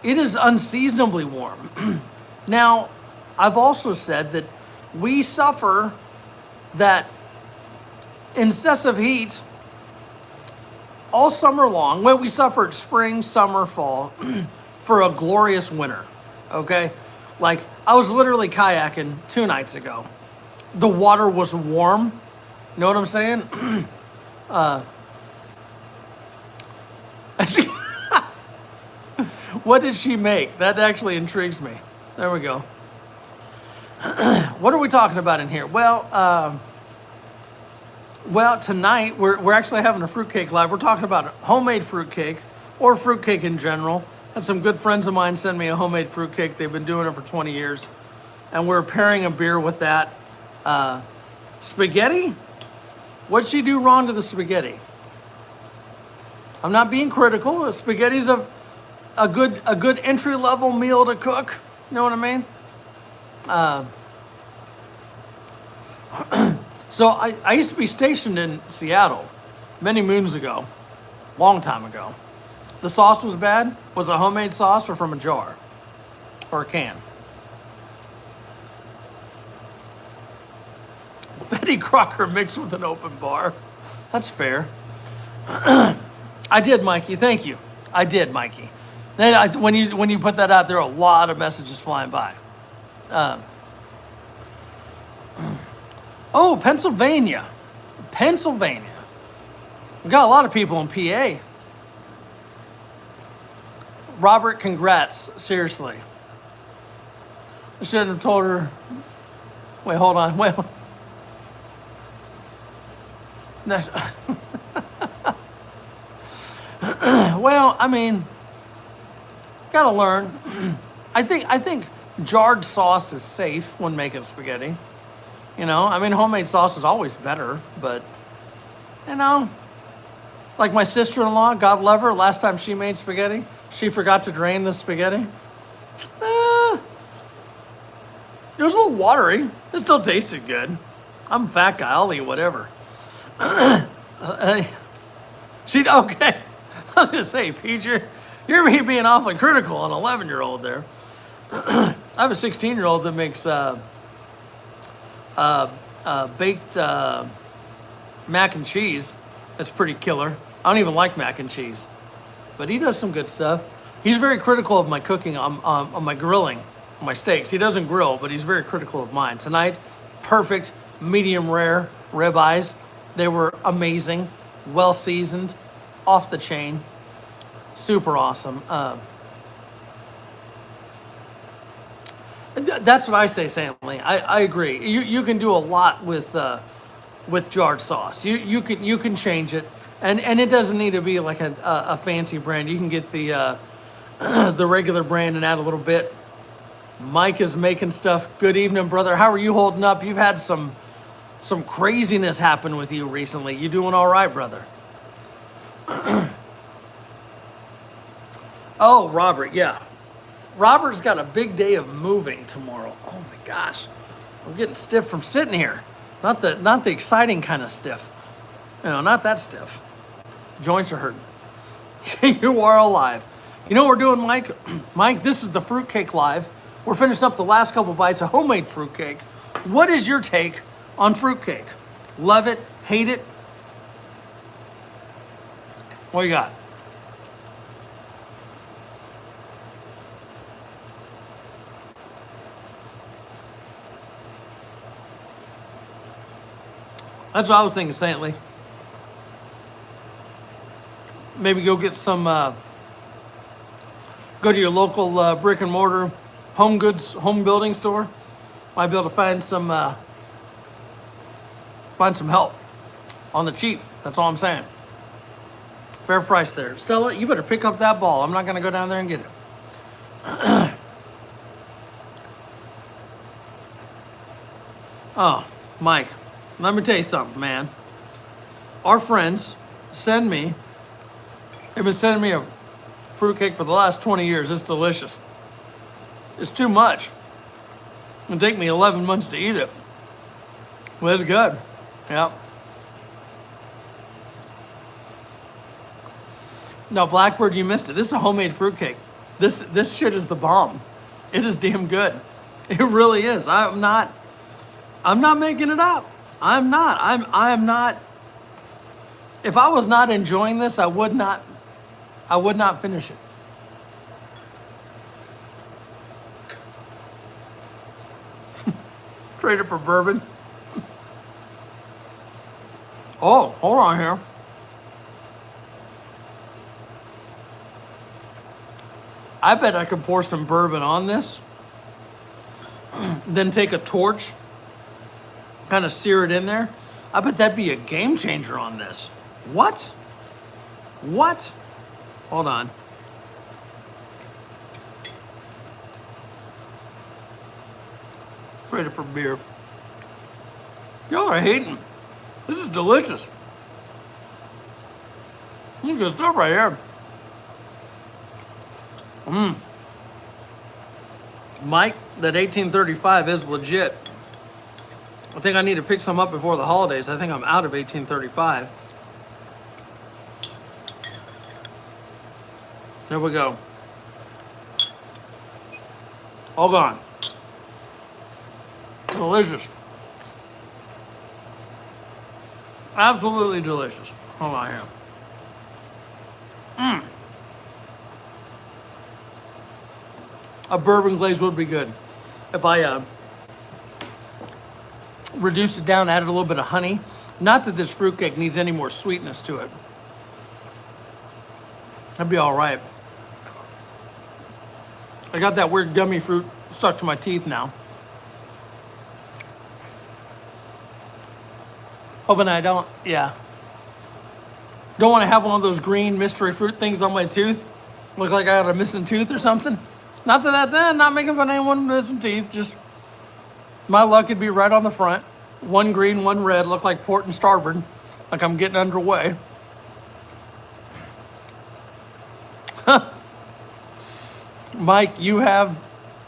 unseasonably warm. Now, I've also said that we suffer that excessive heat all summer long. Well, we suffered spring, summer, fall for a glorious winter, okay? Like, I was literally kayaking 2 nights ago. The water was warm. You know what I'm saying? What did she make? That actually intrigues me. There we go. What are we talking about in here? Well, tonight we're actually having a fruitcake live. We're talking about homemade fruitcake or fruitcake in general. Had some good friends of mine send me a homemade fruitcake. They've been doing it for 20 years. And we're pairing a beer with that. Spaghetti? What'd she do wrong to the spaghetti? I'm not being critical. Spaghetti's a good entry-level meal to cook. You know what I mean? So I used to be stationed in Seattle many moons ago, long time ago. The sauce was bad. Was it homemade sauce or from a jar or a can? Betty Crocker mixed with an open bar. That's fair. I did, Mikey. Thank you. I did, Mikey. Then when you put that out, there are a lot of messages flying by. Pennsylvania. We got a lot of people in PA. Robert, congrats. Seriously. I shouldn't have told her. Wait, hold on. Wait. Well, gotta learn. I think jarred sauce is safe when making spaghetti. Homemade sauce is always better, but like my sister-in-law, God love her, last time she made spaghetti, she forgot to drain the spaghetti. It was a little watery. It still tasted good. I'm a fat guy. I'll eat whatever. Okay. I was gonna say, Pete, you're being awfully critical on an 11-year-old there. I have a 16-year-old that makes baked mac and cheese. That's pretty killer. I don't even like mac and cheese, but he does some good stuff. He's very critical of my cooking on my grilling, on my steaks. He doesn't grill, but he's very critical of mine. Tonight, perfect medium rare ribeyes. They were amazing, well seasoned, off the chain. Super awesome. That's what I say, Stanley. I agree. You can do a lot with jarred sauce. You can change it, and it doesn't need to be like a fancy brand. You can get the the regular brand and add a little bit. Mike is making stuff. Good evening, brother. How are you holding up? You've had some craziness happen with you recently. You doing all right, brother? Oh, Robert, yeah. Robert's got a big day of moving tomorrow. Oh my gosh, I'm getting stiff from sitting here. Not the exciting kind of stiff. Not that stiff. Joints are hurting. You are alive. You know what we're doing, Mike? Mike, this is the Fruitcake Live. We're finishing up the last couple bites of homemade fruitcake. What is your take on fruitcake? Love it? Hate it? What you got? That's what I was thinking, Stanley. Maybe go get some, go to your local brick and mortar home goods, home building store. Might be able to find some help on the cheap. That's all I'm saying. Fair price there. Stella, you better pick up that ball. I'm not going to go down there and get it. Oh, Mike. Let me tell you something, man. Our friends they've been sending me a fruitcake for the last 20 years. It's delicious. It's too much. It'll take me 11 months to eat it. Well, it's good. Yep. No, Blackbird, you missed it. This is a homemade fruitcake. This shit is the bomb. It is damn good. It really is. I'm not making it up. I'm not. If I was not enjoying this, I would not finish it. Trade it for bourbon. Oh, hold on here. I bet I could pour some bourbon on this, then take a torch, kind of sear it in there. I bet that'd be a game changer on this. What? Hold on. Trade it for beer. Y'all are hating. This is delicious. This is good stuff right here. Mike, that 1835 is legit. I think I need to pick some up before the holidays. I think I'm out of 1835. There we go. All gone. Delicious. Absolutely delicious. Hold on here. A bourbon glaze would be good. If I reduced it down, added a little bit of honey. Not that this fruitcake needs any more sweetness to it. That'd be all right. I got that weird gummy fruit stuck to my teeth now. Hoping I don't want to have one of those green mystery fruit things on my tooth. Look like I got a missing tooth or something. Not that that's not making fun of anyone missing teeth. Just my luck would be right on the front. One green, one red, look like port and starboard. Like I'm getting underway. Mike, you have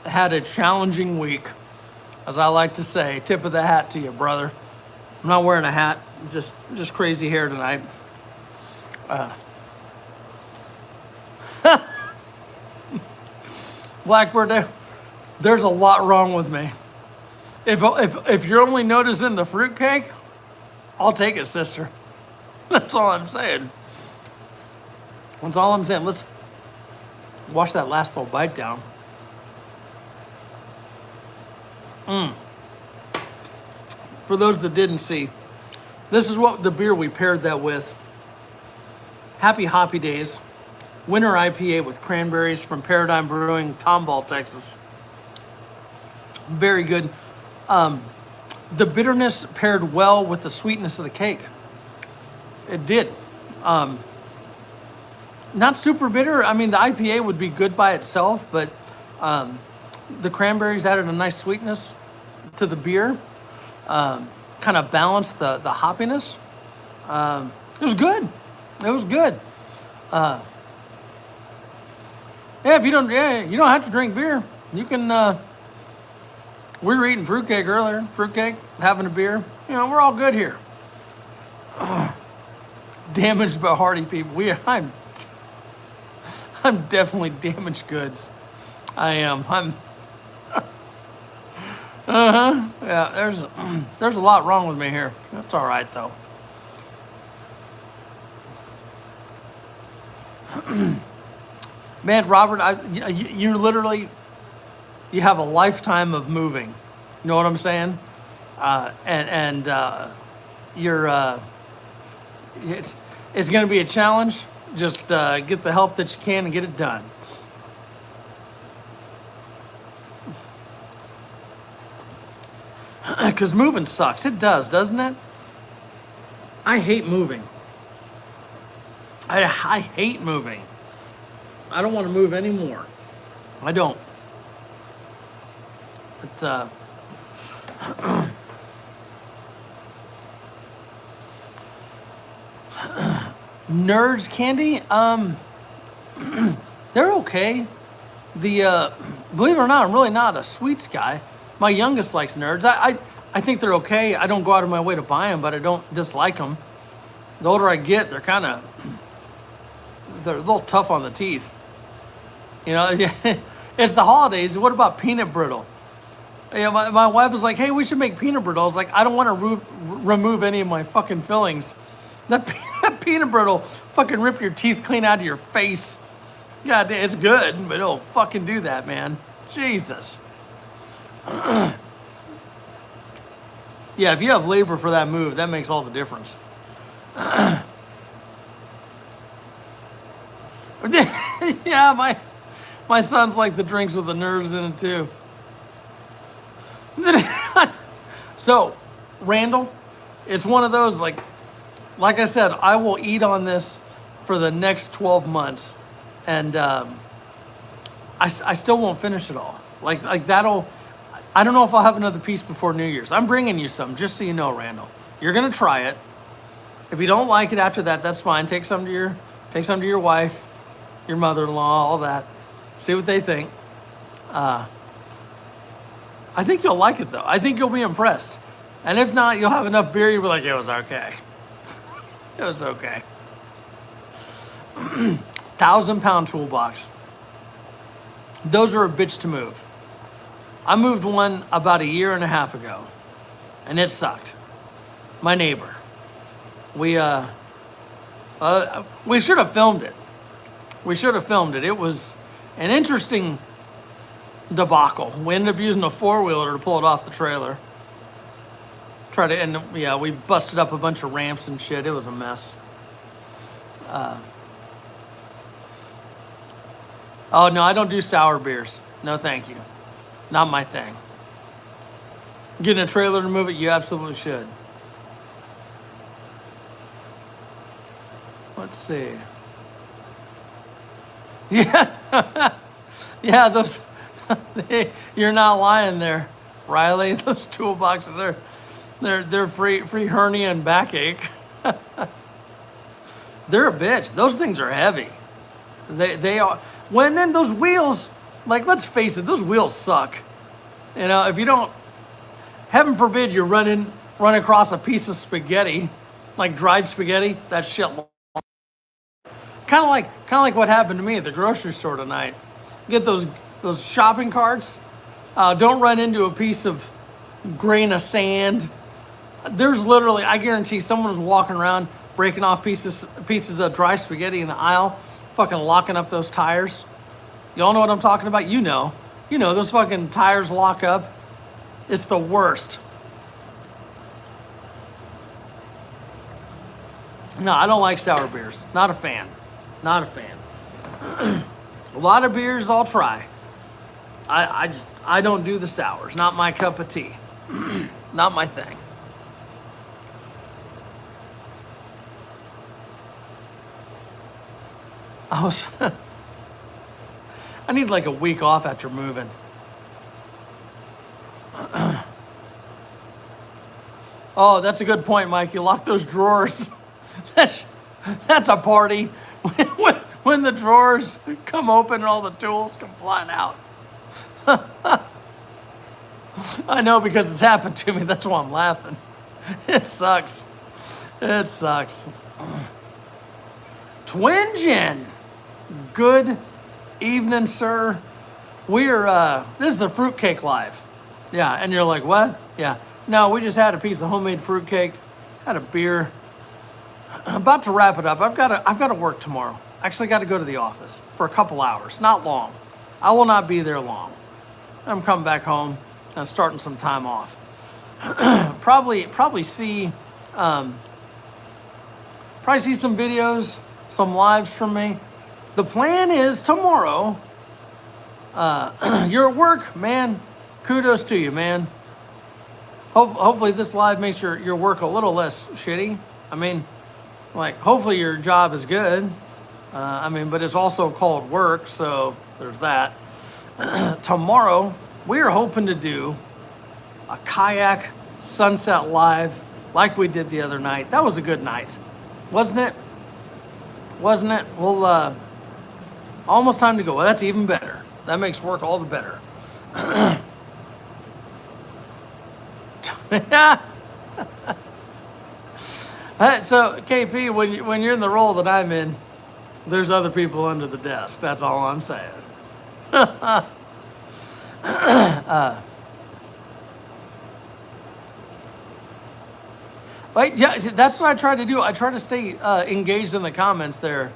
had a challenging week. As I like to say, tip of the hat to you, brother. I'm not wearing a hat, just crazy hair tonight. Blackbird, there's a lot wrong with me. If you're only noticing the fruitcake, I'll take it, sister. That's all I'm saying. That's all I'm saying. Let's wash that last little bite down. For those that didn't see, this is what the beer we paired that with. Happy Hoppy Days. winter IPA with cranberries from Paradigm Brewing, Tomball, Texas. Very good. The bitterness paired well with the sweetness of the cake. It did. Not super bitter. I mean, the IPA would be good by itself, but the cranberries added a nice sweetness to the beer. Kind of balanced the hoppiness. It was good. It was good. Yeah, if you don't have to drink beer. You can. We were eating fruitcake earlier. Fruitcake, having a beer. You know, we're all good here. Damaged but hardy people. I'm definitely damaged goods. I am. Yeah, there's a lot wrong with me here. That's all right though. Man, Robert, you literally, you have a lifetime of moving. You know what I'm saying? You're it's going to be a challenge. Just get the help that you can and get it done. Because moving sucks. It does, doesn't it? I hate moving. I hate moving. I don't want to move anymore. I don't. But Nerds candy, they're okay. Believe it or not, I'm really not a sweets guy. My youngest likes Nerds. I think they're okay. I don't go out of my way to buy them, but I don't dislike them. The older I get, they're a little tough on the teeth. You know, it's the holidays. What about peanut brittle? Yeah, my wife was like, hey, we should make peanut brittle. I was like, I don't want to remove any of my fucking fillings. That peanut brittle fucking rip your teeth clean out of your face. God damn, it's good, but it'll fucking do that, man. Jesus. Yeah, if you have labor for that move, that makes all the difference. Yeah, my son's like the drinks with the nerves in it too. So, Randall, it's one of those, like I said, I will eat on this for the next 12 months, and I still won't finish it all. Like that'll, I don't know if I'll have another piece before New Year's. I'm bringing you some, just so you know, Randall. You're gonna try it. If you don't like it after that, that's fine. Take some to your wife, your mother-in-law, all that. See what they think. I think you'll like it though. I think you'll be impressed. And if not, you'll have enough beer, you'll be like, it was okay. It was okay. 1,000-pound toolbox. Those are a bitch to move. I moved one about 1.5 years ago, and it sucked. My neighbor. We should have filmed it. It was an interesting debacle. We ended up using a 4-wheeler to pull it off the trailer. We busted up a bunch of ramps and shit. It was a mess. Oh no, I don't do sour beers. No, thank you. Not my thing. Getting a trailer to move it, you absolutely should. Let's see. Yeah, yeah. Those. You're not lying there, Riley. Those toolboxes they're free hernia and backache. They're a bitch. Those things are heavy. They are. When then those wheels, like, let's face it, those wheels suck. You know, if you don't, heaven forbid, you run across a piece of spaghetti, like dried spaghetti. That shit. Kind of like what happened to me at the grocery store tonight. Get those shopping carts. Don't run into a piece of grain of sand. There's literally, I guarantee, someone was walking around breaking off pieces of dry spaghetti in the aisle, fucking locking up those tires. Y'all know what I'm talking about? You know those fucking tires lock up. It's the worst. No, I don't like sour beers. Not a fan. Not a fan. A lot of beers I'll try. I don't do the sours. Not my cup of tea. Not my thing. I need like a week off after moving. Oh, that's a good point, Mike. You lock those drawers. That's a party. When the drawers come open and all the tools come flying out. I know because it's happened to me. That's why I'm laughing. It sucks. It sucks. Twingen. Good evening, sir. This is the Fruitcake Live. Yeah, and you're like, what? Yeah. No, we just had a piece of homemade fruitcake, had a beer. I'm about to wrap it up. I've got to work tomorrow. Actually got to go to the office for a couple hours. Not long. I will not be there long. I'm coming back home and starting some time off. probably see some videos, some lives from me. The plan is tomorrow. You're at work, man. Kudos to you, man. Hopefully this live makes your work a little less shitty. I mean, like, hopefully your job is good. But it's also called work, so there's that. Tomorrow, we are hoping to do a kayak sunset live like we did the other night. That was a good night, wasn't it? Wasn't it? Well, almost time to go. Well, that's even better. That makes work all the better. So, KP, when you're in the role that I'm in, there's other people under the desk. That's all I'm saying. But yeah, that's what I try to do. I try to stay engaged in the comments there.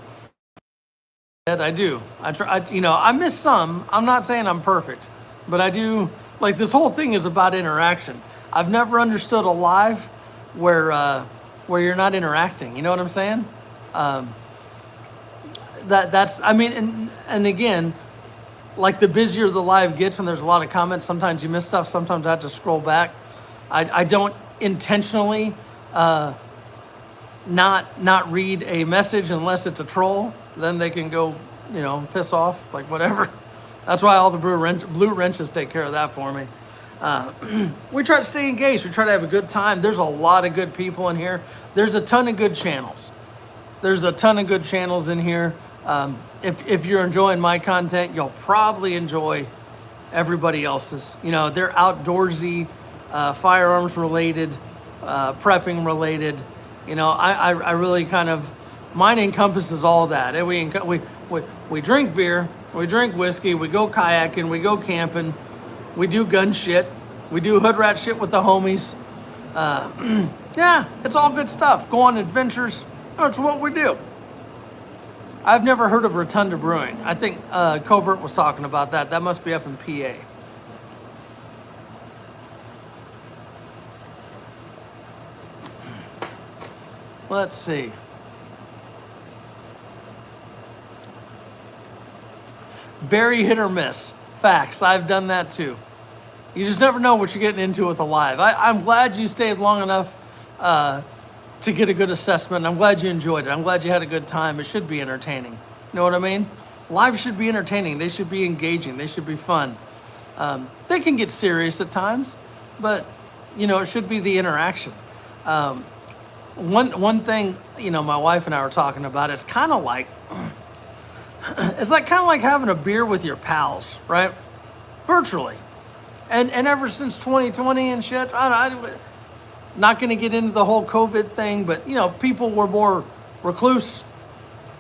I do. I miss some. I'm not saying I'm perfect, but I do. Like, this whole thing is about interaction. I've never understood a live where you're not interacting. You know what I'm saying? And again, like, the busier the live gets when there's a lot of comments, sometimes you miss stuff. Sometimes I have to scroll back. I don't intentionally not read a message unless it's a troll. Then they can go, piss off, like, whatever. That's why all the blue wrenches take care of that for me. We try to stay engaged. We try to have a good time. There's a lot of good people in here. There's a ton of good channels. There's a ton of good channels in here. If you're enjoying my content, you'll probably enjoy everybody else's. They're outdoorsy, firearms related, prepping related. I really kind of, mine encompasses all that. And we drink beer, we drink whiskey, we go kayaking, we go camping, we do gun shit, we do hood rat shit with the homies. Yeah, it's all good stuff. Go on adventures. That's what we do. I've never heard of Rotunda Brewing. I think Covert was talking about that. That must be up in PA. Let's see. Very hit or miss. Facts. I've done that too. You just never know what you're getting into with a live. I'm glad you stayed long enough to get a good assessment. I'm glad you enjoyed it. I'm glad you had a good time. It should be entertaining. You know what I mean? Live should be entertaining. They should be engaging. They should be fun. They can get serious at times, but it should be the interaction. One thing, my wife and I were talking about, it's kind of like having a beer with your pals, right? Virtually. And ever since 2020 and shit, I'm not going to get into the whole COVID thing, but, people were more recluse,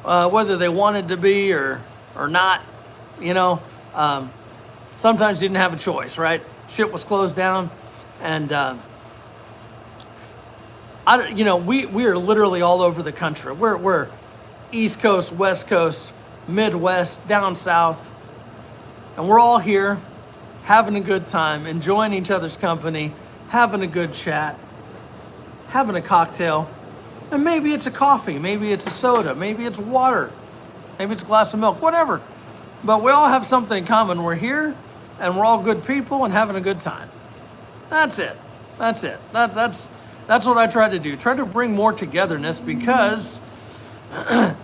whether they wanted to be or not, sometimes didn't have a choice, right? Shit was closed down. And, we are literally all over the country. We're East Coast, West Coast, Midwest, down South, and we're all here having a good time, enjoying each other's company, having a good chat, having a cocktail, and maybe it's a coffee, maybe it's a soda, maybe it's water, Maybe it's a glass of milk, whatever. But we all have something in common. We're here and we're all good people and having a good time. That's it. That's it. That's what I try to do. Try to bring more togetherness because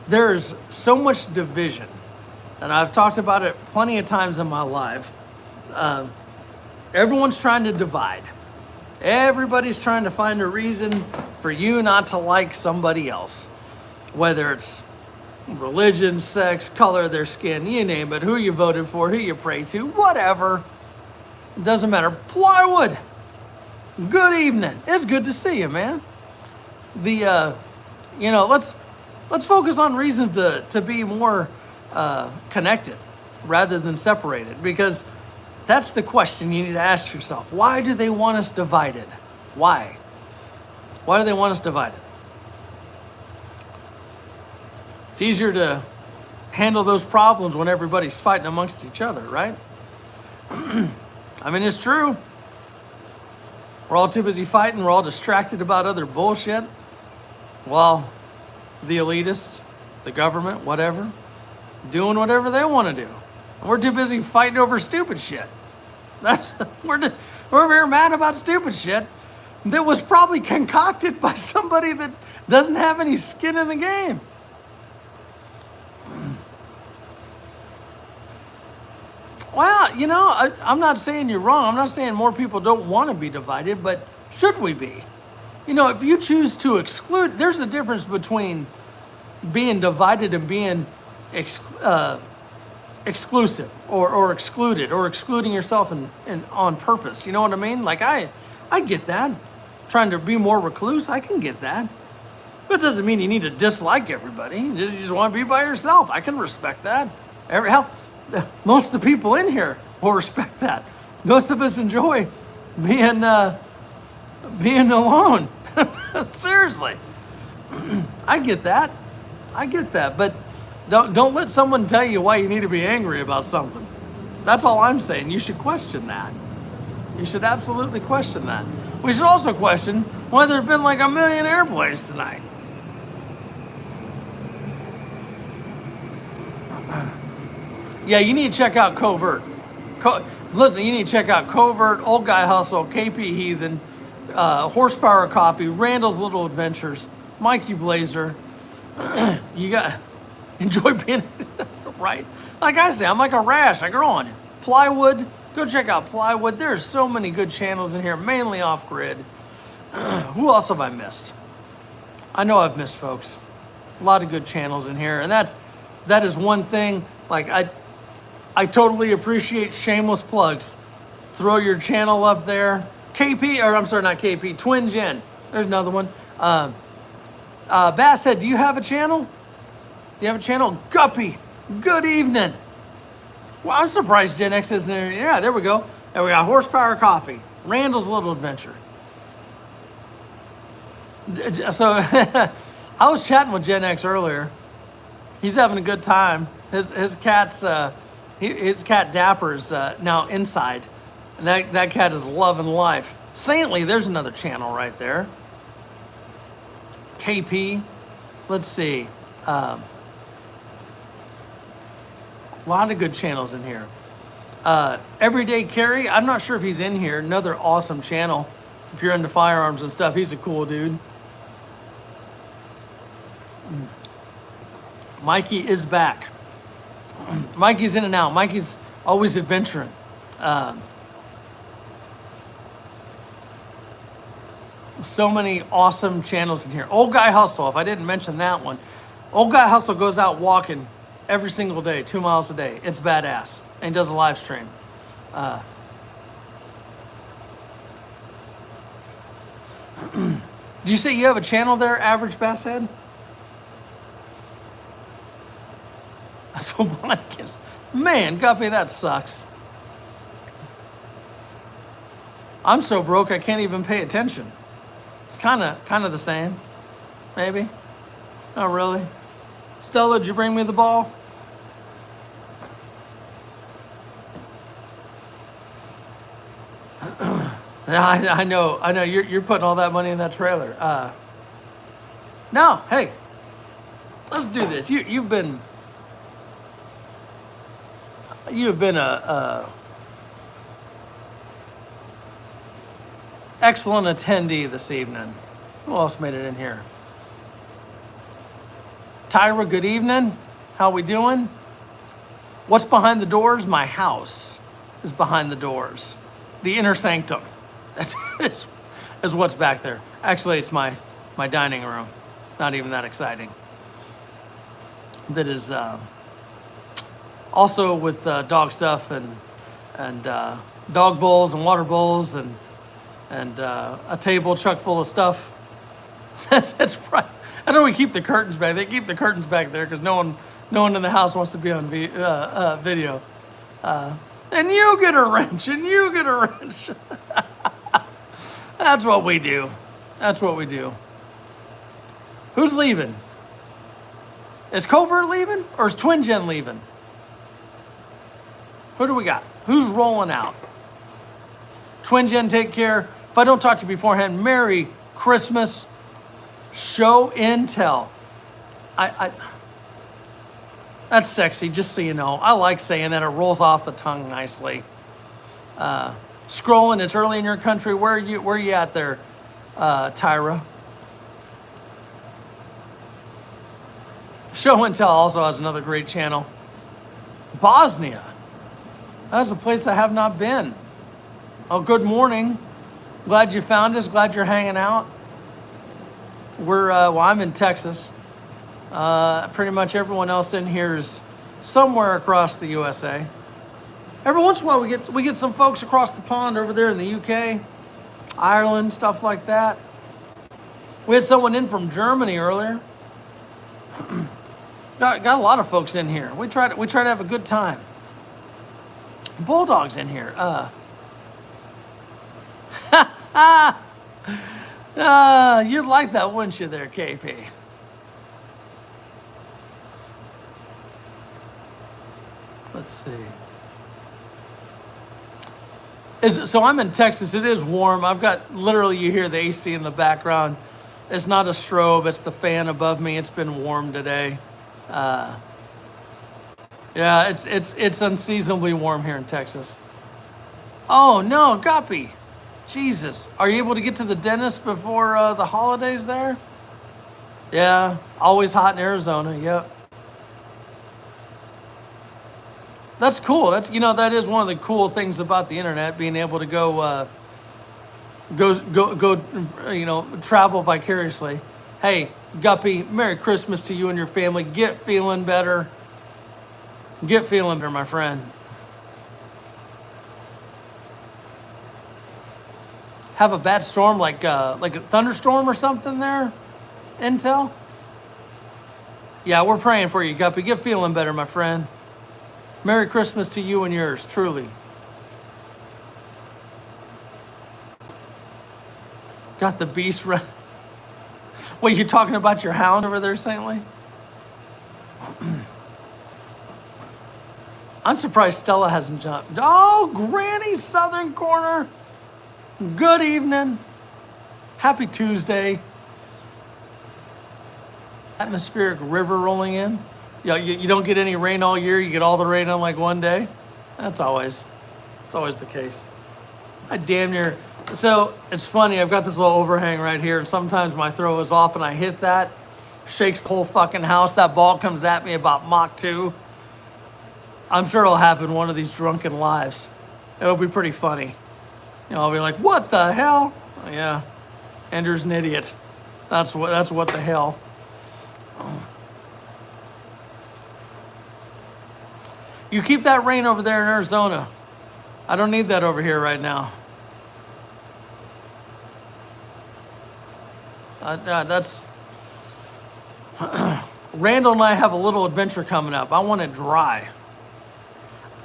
there's so much division. And I've talked about it plenty of times in my life. Everyone's trying to divide. Everybody's trying to find a reason for you not to like somebody else. Whether it's religion, sex, color of their skin, you name it, who you voted for, who you pray to, whatever. It doesn't matter. Plywood. Good evening. It's good to see you, man. Let's focus on reasons to be more connected rather than separated, because that's the question you need to ask yourself. Why do they want us divided? Why? Why do they want us divided? It's easier to handle those problems when everybody's fighting amongst each other, right? I mean, it's true. We're all too busy fighting. We're all distracted about other bullshit. Well, the elitists, the government, whatever, doing whatever they want to do. And we're too busy fighting over stupid shit. We're over here mad about stupid shit that was probably concocted by somebody that doesn't have any skin in the game. Well, I'm not saying you're wrong. I'm not saying more people don't want to be divided, but should we be? If you choose to exclude, there's a difference between being divided and being exclusive or excluded or excluding yourself on purpose. You know what I mean? Like I get that. Trying to be more recluse, I can get that. But it doesn't mean you need to dislike everybody. You just want to be by yourself. I can respect that. Most of the people in here will respect that. Most of us enjoy being alone. Seriously. I get that. But don't let someone tell you why you need to be angry about something. That's all I'm saying. You should question that. You should absolutely question that. We should also question why there have been like 1 million airplanes tonight. Yeah, you need to check out Covert. Listen, you need to check out Covert, Old Guy Hustle, KP Heathen, Horsepower Coffee, Randall's Little Adventures, Mikey Blazer. You got enjoy being right. Like I say, I'm like a rash. I grow on you. Plywood. Go check out Plywood. There's so many good channels in here, mainly off grid. Who else have I missed? I know I've missed folks. A lot of good channels in here, and that is one thing. Like I totally appreciate shameless plugs. Throw your channel up there. Not KP, Twin Gen. There's another one. Bass said, do you have a channel? Do you have a channel? Guppy, good evening. Well, I'm surprised Gen X isn't there. Yeah, there we go. And we got Horsepower Coffee. Randall's Little Adventure. So I was chatting with Gen X earlier. He's having a good time. His cat's his cat Dapper's now inside, and that cat is loving life. Saintly, there's another channel right there. KP, let's see, a lot of good channels in here. Everyday Carry, I'm not sure if he's in here. Another awesome channel. If you're into firearms and stuff, he's a cool dude. Mikey is back. Mikey's in and out. Mikey's always adventuring. So many awesome channels in here. Old Guy Hustle, if I didn't mention that one. Old Guy Hustle goes out walking every single day, 2 miles a day. It's badass. And he does a live stream. Do you say you have a channel there, Average Basshead? So blankets. Man, Guppy, that sucks. I'm so broke I can't even pay attention. It's kind of the same. Maybe. Not really. Stella, did you bring me the ball? I know. You're putting all that money in that trailer. No, hey, let's do this. You've been You have been a excellent attendee this evening. Who else made it in here? Tyra, good evening. How we doing? What's behind the doors? My house is behind the doors. The inner sanctum. That's is what's back there. Actually, it's my dining room. Not even that exciting. That is also with dog stuff and dog bowls and water bowls and a table chock full of stuff. That's right. I know we keep the curtains back. They keep the curtains back there because no one in the house wants to be on video. And you get a wrench, and you get a wrench. That's what we do. That's what we do. Who's leaving? Is Covert leaving, or is Twin Gen leaving? Who do we got? Who's rolling out? Twin Gen, take care. If I don't talk to you beforehand, Merry Christmas. Show and tell. That's sexy, just so you know. I like saying that. It rolls off the tongue nicely. Scrolling, it's early in your country. Where are you at there, Tyra? Show and Tell also has another great channel. Bosnia. That's a place I have not been. Oh, good morning. Glad you found us. Glad you're hanging out. I'm in Texas. Pretty much everyone else in here is somewhere across the USA. Every once in a while we get some folks across the pond over there in the UK, Ireland, stuff like that. We had someone in from Germany earlier. Got a lot of folks in here. We try to have a good time. Bulldog's in here. You'd like that, wouldn't you, there, KP? Let's see. So I'm in Texas. It is warm. I've got literally, you hear the AC in the background. It's not a strobe. It's the fan above me. It's been warm today. Yeah, it's unseasonably warm here in Texas. Oh no, Guppy. Jesus. Are you able to get to the dentist before the holidays there? Yeah, always hot in Arizona. Yep. That's cool. That is one of the cool things about the internet, being able to go travel vicariously. Hey, Guppy, Merry Christmas to you and your family. Get feeling better. Get feeling better, my friend. Have a bad storm like a thunderstorm or something there, Intel? Yeah, we're praying for you, Guppy. Get feeling better, my friend. Merry Christmas to you and yours, truly. Got the beast ready. Wait, you talking about your hound over there, Saintly? I'm surprised Stella hasn't jumped. Oh, Granny Southern Corner. Good evening. Happy Tuesday. Atmospheric river rolling in. You don't get any rain all year. You get all the rain on like one day. It's always the case. I damn near. So it's funny. I've got this little overhang right here, and sometimes my throw is off, and I hit that, shakes the whole fucking house. That ball comes at me about Mach 2. I'm sure it'll happen one of these drunken lives. It'll be pretty funny. I'll be like, "What the hell?" Oh, yeah, Andrew's an idiot. That's what the hell. You keep that rain over there in Arizona. I don't need that over here right now. That's Randall and I have a little adventure coming up. I want it dry.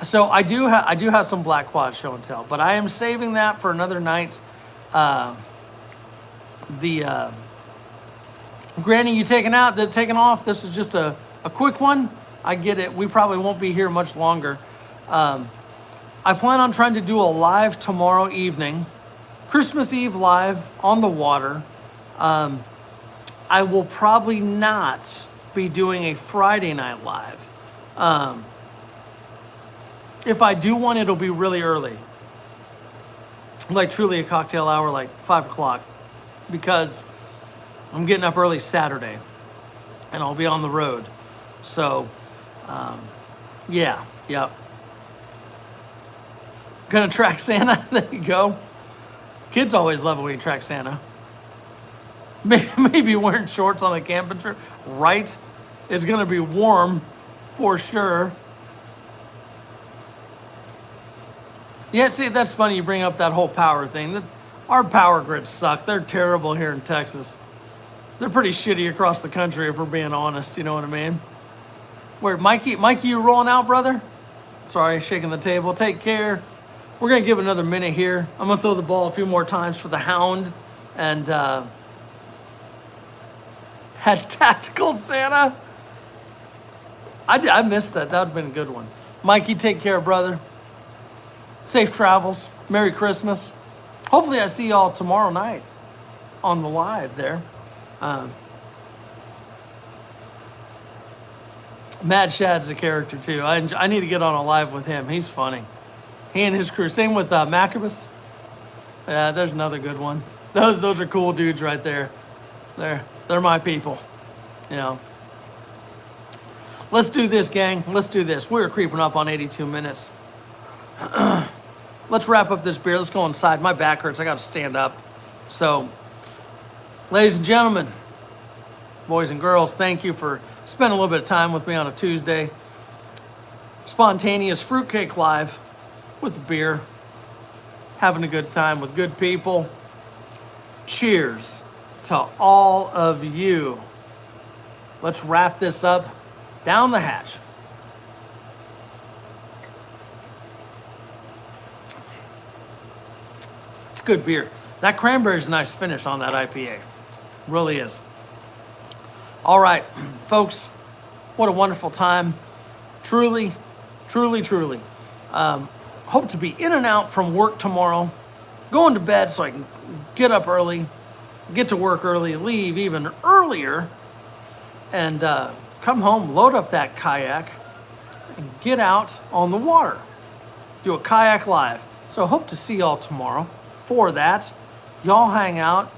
So I do have some black quad show and tell, but I am saving that for another night. Granny, you taking off? This is just a quick one. I get it. We probably won't be here much longer. I plan on trying to do a live tomorrow evening, Christmas Eve live on the water. I will probably not be doing a Friday night live. If I do one, it'll be really early. Like truly a cocktail hour, like 5 o'clock. Because I'm getting up early Saturday. And I'll be on the road. So, yeah, yep. Gonna track Santa. There you go. Kids always love it when you track Santa. Maybe wearing shorts on a camping trip, right? It's gonna be warm for sure. Yeah, see, that's funny you bring up that whole power thing. Our power grids suck. They're terrible here in Texas. They're pretty shitty across the country if we're being honest, you know what I mean? Where, Mikey, you rolling out, brother? Sorry, shaking the table. Take care. We're gonna give another minute here. I'm gonna throw the ball a few more times for the Hound. And had Tactical Santa. I missed that. That would have been a good one. Mikey, take care, brother. Safe travels. Merry Christmas. Hopefully I see y'all tomorrow night on the live there. Mad Shad's a character too. I need to get on a live with him. He's funny. He and his crew. Same with Macabus. Yeah, there's another good one. Those are cool dudes right there. They're my people. You know. Let's do this, gang. Let's do this. We're creeping up on 82 minutes. Let's wrap up this beer. Let's go inside. My back hurts. I got to stand up. So, ladies and gentlemen, boys and girls, thank you for spending a little bit of time with me on a Tuesday. Spontaneous Fruitcake Live with the beer. Having a good time with good people. Cheers to all of you. Let's wrap this up down the hatch. It's good beer. That cranberry's a nice finish on that IPA. Really is. All right, folks, what a wonderful time. Truly, truly, truly. Hope to be in and out from work tomorrow. Going to bed so I can get up early, get to work early, leave even earlier, and come home, load up that kayak, and get out on the water. Do a kayak live. So hope to see y'all tomorrow for that. Y'all hang out.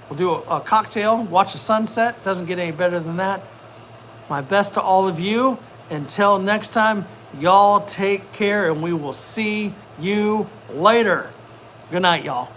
We'll do a cocktail, watch the sunset. Doesn't get any better than that. My best to all of you. Until next time, y'all take care, and we will see you later. Good night, y'all.